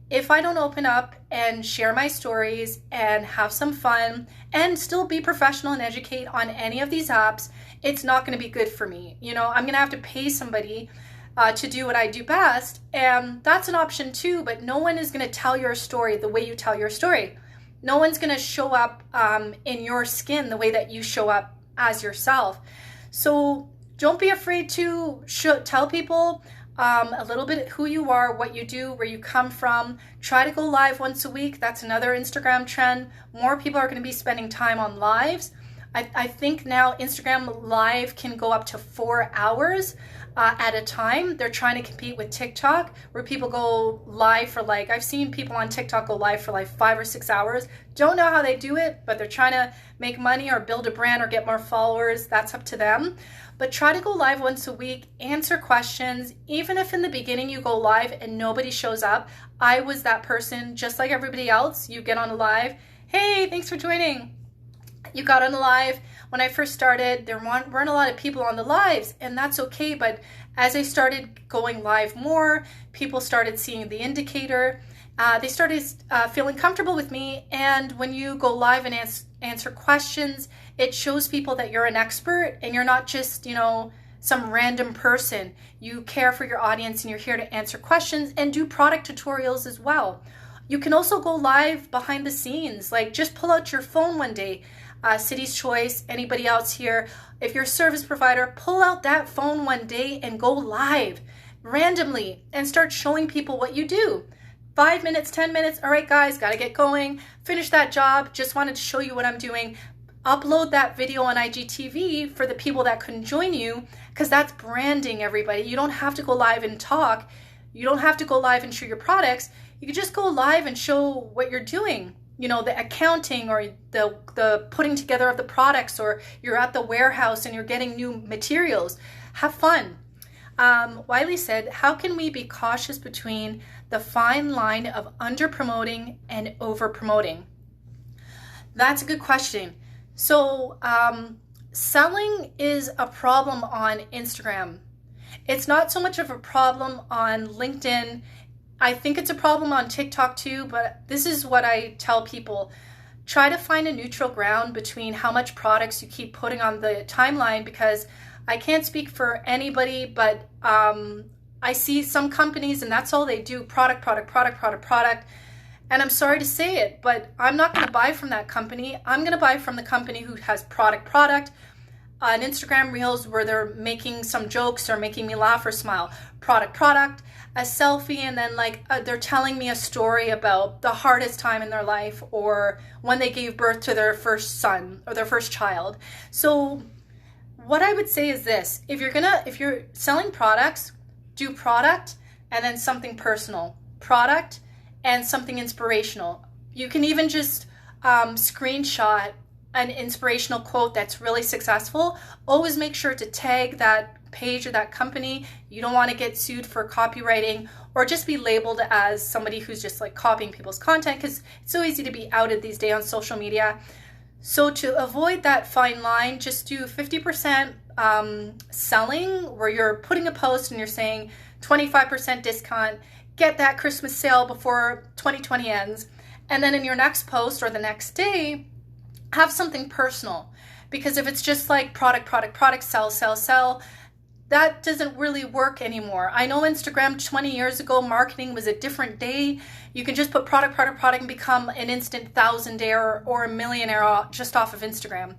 if I don't open up and share my stories and have some fun and still be professional and educate on any of these apps, it's not going to be good for me. You know, I'm going to have to pay somebody to do what I do best. And that's an option too, but no one is going to tell your story the way you tell your story. No one's going to show up in your skin the way that you show up as yourself. So don't be afraid to tell people a little bit who you are, what you do, where you come from. Try to go live once a week. That's another Instagram trend. More people are going to be spending time on lives. I think now Instagram Live can go up to 4 hours. at a time. They're trying to compete with TikTok, where people go live for like, I've seen people on TikTok go live for like 5 or 6 hours. Don't know how they do it, but they're trying to make money or build a brand or get more followers. That's up to them. But try to go live once a week, answer questions. Even if in the beginning you go live and nobody shows up, I was that person, just like everybody else. You get on a live, hey, thanks for joining. You got on the live. When I first started, there weren't a lot of people on the lives, and that's okay. But as I started going live more, people started seeing the indicator. They started feeling comfortable with me. And when you go live and answer questions, it shows people that you're an expert and you're not just, some random person. You care for your audience and you're here to answer questions and do product tutorials as well. You can also go live behind the scenes, like just pull out your phone one day. City's Choice, anybody else here, if you're a service provider, pull out that phone one day and go live randomly and start showing people what you do. 5 minutes, 10 minutes, all right guys, gotta get going, finish that job, just wanted to show you what I'm doing. Upload that video on IGTV for the people that couldn't join you, because that's branding, everybody. You don't have to go live and talk. You don't have to go live and show your products. You can just go live and show what you're doing. The accounting or the putting together of the products, or you're at the warehouse and you're getting new materials. Have fun. Wiley said, how can we be cautious between the fine line of under promoting and over promoting? That's a good question. So selling is a problem on Instagram. It's not so much of a problem on LinkedIn. I think it's a problem on TikTok too, but this is what I tell people. Try to find a neutral ground between how much products you keep putting on the timeline, because I can't speak for anybody, but I see some companies and that's all they do, product. And I'm sorry to say it, but I'm not going to buy from that company. I'm going to buy from the company who has product. On Instagram Reels where they're making some jokes or making me laugh or smile. Product, a selfie, and then they're telling me a story about the hardest time in their life or when they gave birth to their first son or their first child. So what I would say is this: if you're selling products, do product and then something personal. Product and something inspirational. You can even just screenshot an inspirational quote that's really successful. Always make sure to tag that page or that company. You don't want to get sued for copywriting or just be labeled as somebody who's just copying people's content, because it's so easy to be outed these days on social media. So to avoid that fine line, just do 50% selling, where you're putting a post and you're saying 25% discount, get that Christmas sale before 2020 ends. And then in your next post or the next day, have something personal, because if it's just product, sell, that doesn't really work anymore. I know Instagram 20 years ago, marketing was a different day. You can just put product and become an instant thousandaire or a millionaire just off of Instagram.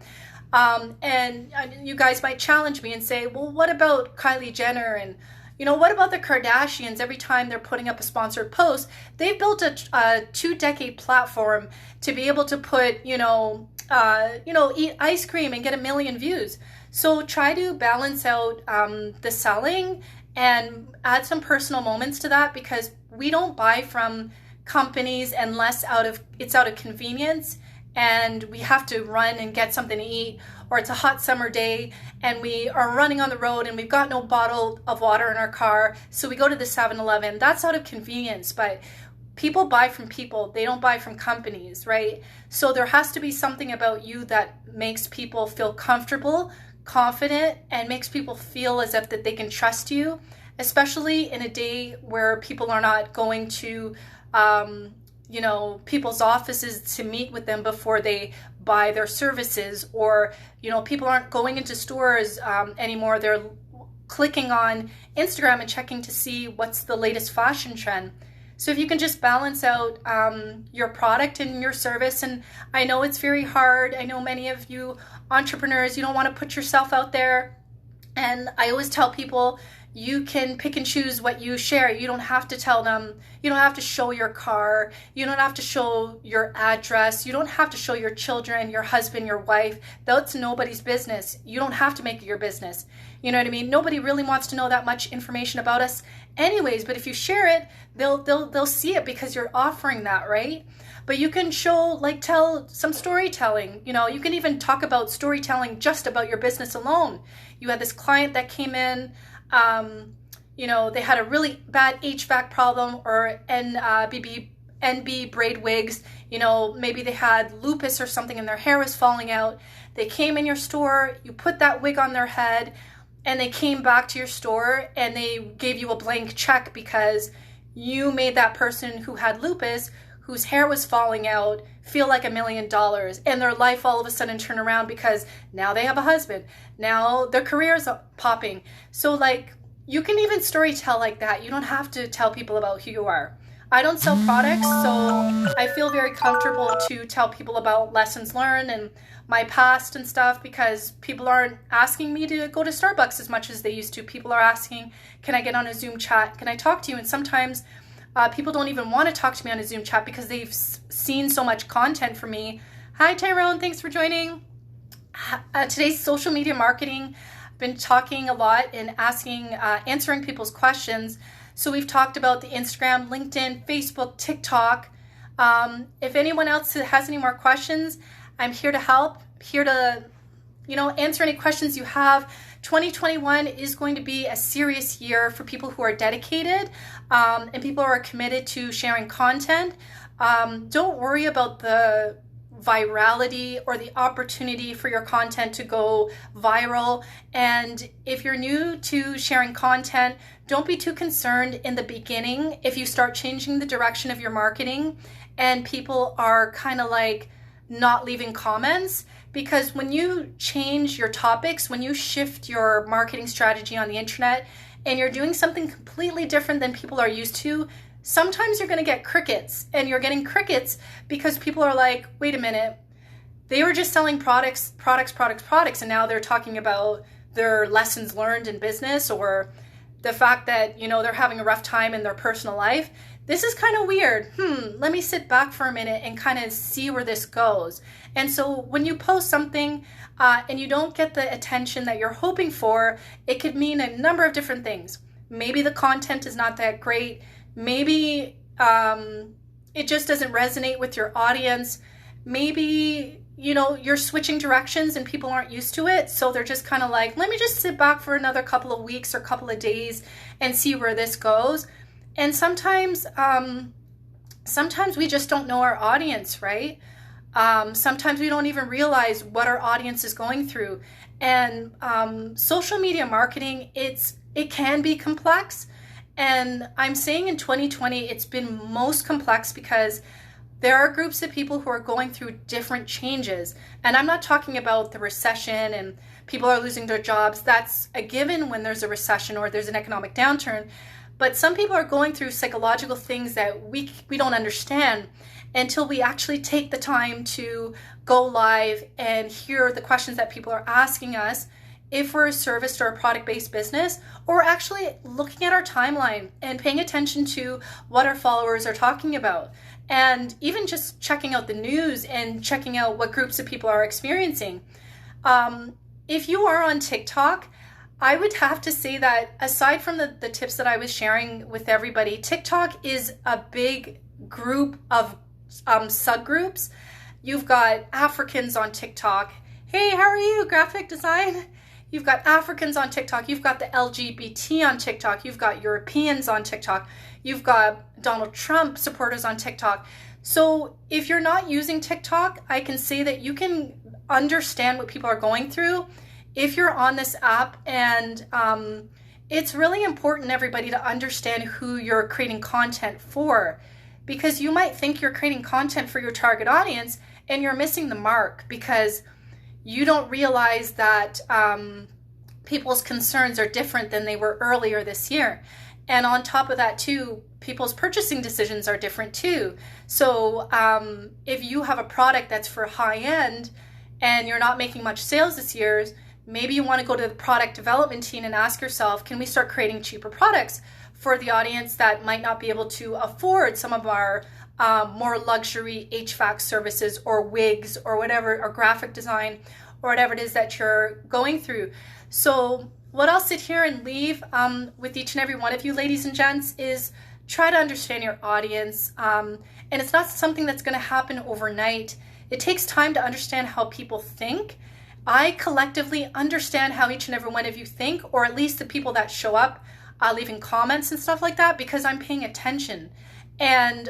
And you guys might challenge me and say, well, what about Kylie Jenner and what about the Kardashians? Every time they're putting up a sponsored post, they've built a 2-decade platform to be able to put, eat ice cream and get 1 million views. So try to balance out the selling and add some personal moments to that, because we don't buy from companies unless it's out of convenience and we have to run and get something to eat, or it's a hot summer day and we are running on the road and we've got no bottle of water in our car, so we go to the 7-Eleven. That's out of convenience, but people buy from people. They don't buy from companies, right? So there has to be something about you that makes people feel comfortable, confident, and makes people feel as if that they can trust you, especially in a day where people are not going to people's offices to meet with them before they buy their services, or people aren't going into stores anymore. They're clicking on Instagram and checking to see what's the latest fashion trend. So if you can just balance out your product and your service, and I know it's very hard. I know many of you entrepreneurs, you don't want to put yourself out there. And I always tell people, You can pick and choose what you share. You don't have to tell them, you don't have to show your car, you don't have to show your address, you don't have to show your children, your husband, your wife. That's nobody's business. You don't have to make it your business. You know what I mean? Nobody really wants to know that much information about us anyways, but if you share it, they'll see it because you're offering that, right? But you can show, like, tell some storytelling. You know, you can even talk about storytelling just about your business alone. You had this client that came in, you know, they had a really bad HVAC problem, or NB braid wigs. You know, maybe they had lupus or something and their hair was falling out. They came in your store, you put that wig on their head, and they came back to your store and they gave you a blank check because you made that person who had lupus, whose hair was falling out, feel like $1 million, and their life all of a sudden turn around because now they have a husband. Now their career's popping. So, like, you can even storytell like that. You don't have to tell people about who you are. I don't sell products, so I feel very comfortable to tell people about lessons learned and my past and stuff, because people aren't asking me to go to Starbucks as much as they used to. People are asking, can I get on a Zoom chat? Can I talk to you? And sometimes people don't even want to talk to me on a Zoom chat because they've seen so much content from me. Hi, Tyrone. Thanks for joining. Today's social media marketing. I've been talking a lot and answering people's questions. So we've talked about the Instagram, LinkedIn, Facebook, TikTok. If anyone else has any more questions, I'm here to help, here to, you know, answer any questions you have. 2021 is going to be a serious year for people who are dedicated and people who are committed to sharing content. Don't worry about the virality or the opportunity for your content to go viral. And if you're new to sharing content, don't be too concerned in the beginning if you start changing the direction of your marketing and people are kind of like not leaving comments. Because when you change your topics, when you shift your marketing strategy on the internet and you're doing something completely different than people are used to, sometimes you're going to get crickets. And you're getting crickets because people are like, wait a minute, they were just selling products, and now they're talking about their lessons learned in business or the fact that, you know, they're having a rough time in their personal life. This is kind of weird. Let me sit back for a minute and kind of see where this goes. And so when you post something and you don't get the attention that you're hoping for, it could mean a number of different things. Maybe the content is not that great. Maybe it just doesn't resonate with your audience. Maybe, you know, you're switching directions and people aren't used to it. So they're just kind of like, let me just sit back for another couple of weeks or couple of days and see where this goes. And sometimes we just don't know our audience, right? Sometimes we don't even realize what our audience is going through. And social media marketing, it can be complex. And I'm saying in 2020, it's been most complex because there are groups of people who are going through different changes. And I'm not talking about the recession and people are losing their jobs. That's a given when there's a recession or there's an economic downturn. But some people are going through psychological things that we don't understand until we actually take the time to go live and hear the questions that people are asking us if we're a service or a product-based business, or actually looking at our timeline and paying attention to what our followers are talking about. And even just checking out the news and checking out what groups of people are experiencing. If you are on TikTok, I would have to say that aside from the tips that I was sharing with everybody, TikTok is a big group of subgroups. You've got Africans on TikTok. Hey, how are you? Graphic design? You've got Africans on TikTok. You've got the LGBT on TikTok. You've got Europeans on TikTok. You've got Donald Trump supporters on TikTok. So if you're not using TikTok, I can say that you can understand what people are going through if you're on this app. And it's really important, everybody, to understand who you're creating content for, because you might think you're creating content for your target audience and you're missing the mark because you don't realize that people's concerns are different than they were earlier this year. And on top of that too, people's purchasing decisions are different too. So if you have a product that's for high end and you're not making much sales this year, Maybe you want to go to the product development team and ask yourself, can we start creating cheaper products for the audience that might not be able to afford some of our more luxury HVAC services or wigs or whatever, or graphic design or whatever it is that you're going through. So what I'll sit here and leave with each and every one of you, ladies and gents, is try to understand your audience. And it's not something that's going to happen overnight. It takes time to understand how people think. I collectively understand how each and every one of you think, or at least the people that show up leaving comments and stuff like that, because I'm paying attention. And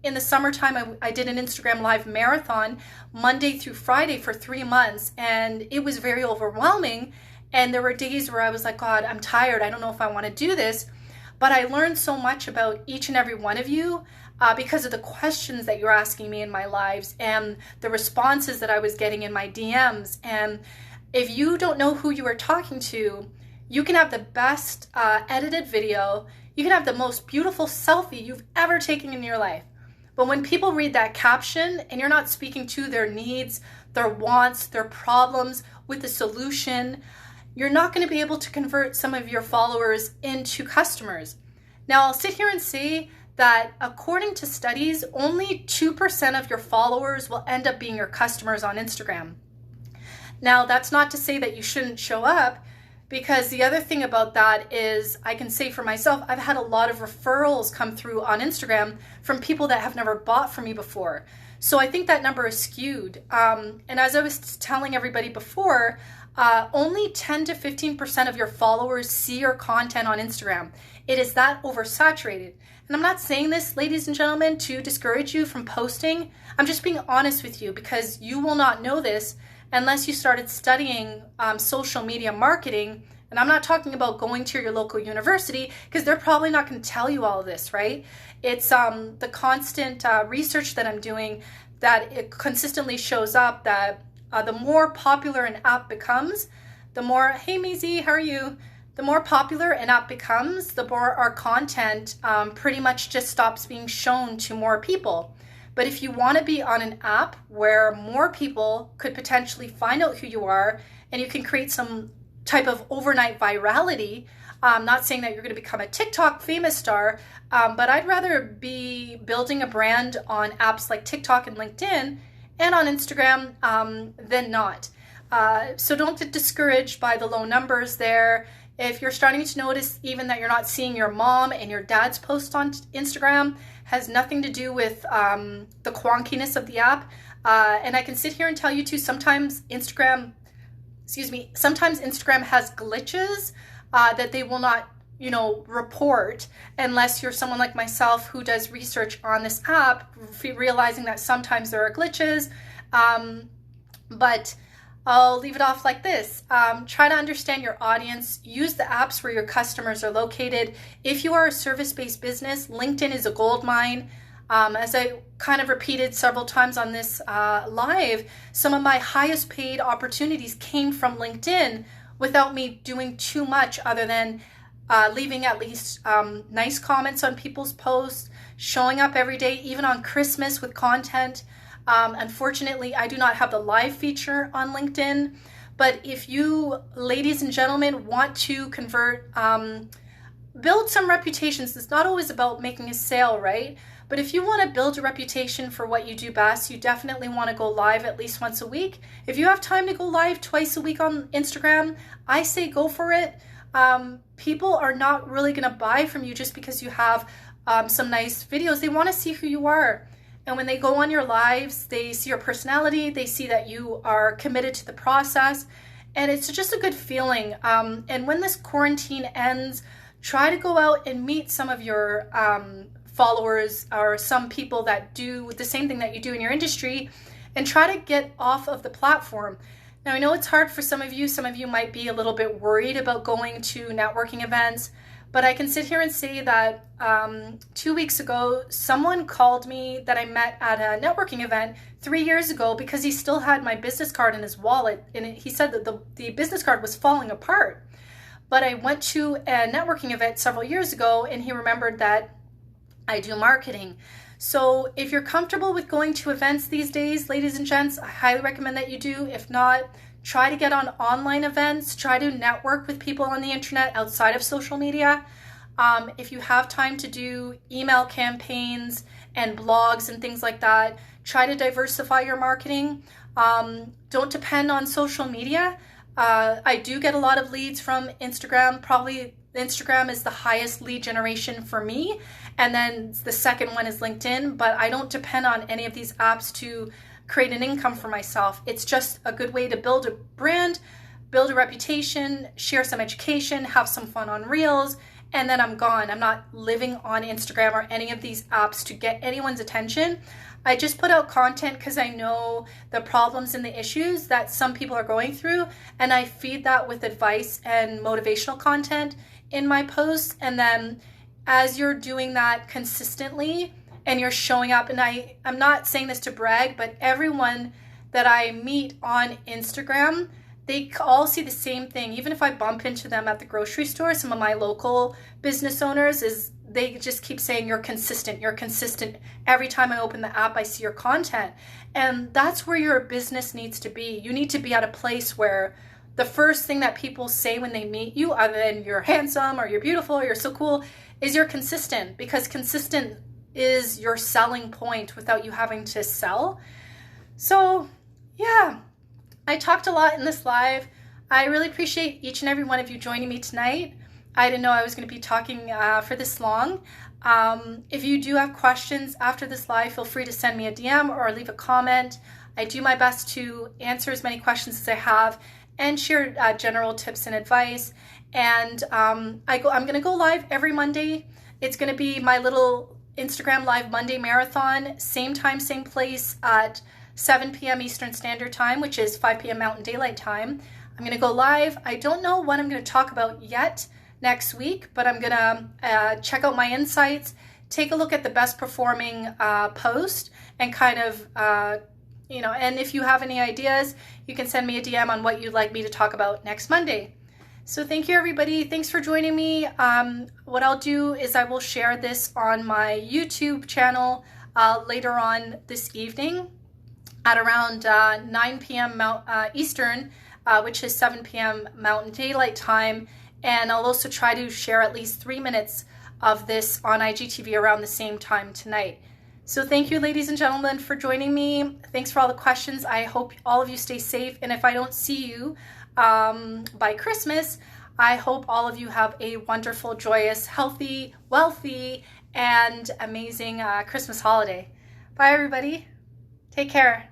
in the summertime, I did an Instagram live marathon Monday through Friday for 3 months, and it was very overwhelming. And there were days where I was like, God, I'm tired. I don't know if I want to do this. But I learned so much about each and every one of you because of the questions that you're asking me in my lives and the responses that I was getting in my DMs. And if you don't know who you are talking to, you can have the best edited video. You can have the most beautiful selfie you've ever taken in your life. But when people read that caption and you're not speaking to their needs, their wants, their problems with a solution, you're not going to be able to convert some of your followers into customers. Now, I'll sit here and say that according to studies, only 2% of your followers will end up being your customers on Instagram. Now, that's not to say that you shouldn't show up, because the other thing about that is, I can say for myself, I've had a lot of referrals come through on Instagram from people that have never bought from me before. So I think that number is skewed. And as I was telling everybody before, only 10 to 15% of your followers see your content on Instagram. It is that oversaturated. And I'm not saying this, ladies and gentlemen, to discourage you from posting. I'm just being honest with you, because you will not know this unless you started studying social media marketing. And I'm not talking about going to your local university, because they're probably not going to tell you all of this, right? It's the constant research that I'm doing that it consistently shows up that the more popular an app becomes, the more, hey Maisie, how are you? The more popular an app becomes, the more our content pretty much just stops being shown to more people. But if you want to be on an app where more people could potentially find out who you are, and you can create some type of overnight virality, I'm not saying that you're going to become a TikTok famous star, but I'd rather be building a brand on apps like TikTok and LinkedIn and on Instagram than not. So don't get discouraged by the low numbers there. If you're starting to notice even that you're not seeing your mom and your dad's posts on Instagram, has nothing to do with the quonkiness of the app. And I can sit here and tell you too, sometimes Instagram has glitches that they will not, report unless you're someone like myself who does research on this app, realizing that sometimes there are glitches. But I'll leave it off like this. Try to understand your audience. Use the apps where your customers are located. If you are a service-based business, LinkedIn is a gold mine. As I kind of repeated several times on this live, some of my highest paid opportunities came from LinkedIn without me doing too much other than leaving at least nice comments on people's posts, showing up every day, even on Christmas with content. Unfortunately, I do not have the live feature on LinkedIn, but if you, ladies and gentlemen, want to convert, build some reputations. It's not always about making a sale, right? But if you want to build a reputation for what you do best, you definitely want to go live at least once a week. If you have time to go live twice a week on Instagram, I say go for it. People are not really going to buy from you just because you have some nice videos. They want to see who you are. And when they go on your lives, they see your personality, they see that you are committed to the process, and it's just a good feeling. And when this quarantine ends, try to go out and meet some of your followers or some people that do the same thing that you do in your industry, and try to get off of the platform. Now, I know it's hard for some of you. Some of you might be a little bit worried about going to networking events. But I can sit here and say that 2 weeks ago, someone called me that I met at a networking event 3 years ago because he still had my business card in his wallet. And he said that the business card was falling apart. But I went to a networking event several years ago, and he remembered that I do marketing. So if you're comfortable with going to events these days, ladies and gents, I highly recommend that you do. If not, Try to get on online events. Try to network with people on the internet outside of social media. If you have time to do email campaigns and blogs and things like that, try to diversify your marketing. Don't depend on social media. I do get a lot of leads from Instagram. Probably Instagram is the highest lead generation for me. And then the second one is LinkedIn, but I don't depend on any of these apps to create an income for myself. It's just a good way to build a brand, build a reputation, share some education, have some fun on Reels, and then I'm gone. I'm not living on Instagram or any of these apps to get anyone's attention. I just put out content because I know the problems and the issues that some people are going through, and I feed that with advice and motivational content in my posts. And then as you're doing that consistently and you're showing up, and I'm not saying this to brag, but everyone that I meet on Instagram, they all see the same thing. Even if I bump into them at the grocery store, some of my local business owners, they just keep saying, you're consistent, you're consistent. Every time I open the app, I see your content. And that's where your business needs to be. You need to be at a place where the first thing that people say when they meet you, other than you're handsome or you're beautiful or you're so cool, is you're consistent, because consistent is your selling point without you having to sell. So yeah, I talked a lot in this live. I really appreciate each and every one of you joining me tonight. I didn't know I was going to be talking for this long. If you do have questions after this live, feel free to send me a DM or leave a comment. I do my best to answer as many questions as I have and share general tips and advice. And I'm going to go live every Monday. It's going to be my little Instagram Live Monday Marathon, same time, same place at 7 p.m. Eastern Standard Time, which is 5 p.m. Mountain Daylight Time. I'm going to go live. I don't know what I'm going to talk about yet next week, but I'm going to check out my insights, take a look at the best performing post, and kind of, and if you have any ideas, you can send me a DM on what you'd like me to talk about next Monday. So thank you, everybody. Thanks for joining me. What I'll do is I will share this on my YouTube channel later on this evening at around 9 p.m. Eastern, which is 7 p.m. Mountain Daylight Time. And I'll also try to share at least 3 minutes of this on IGTV around the same time tonight. So thank you, ladies and gentlemen, for joining me. Thanks for all the questions. I hope all of you stay safe. And if I don't see you by Christmas, I hope all of you have a wonderful, joyous, healthy, wealthy, and amazing Christmas holiday. Bye, everybody. Take care.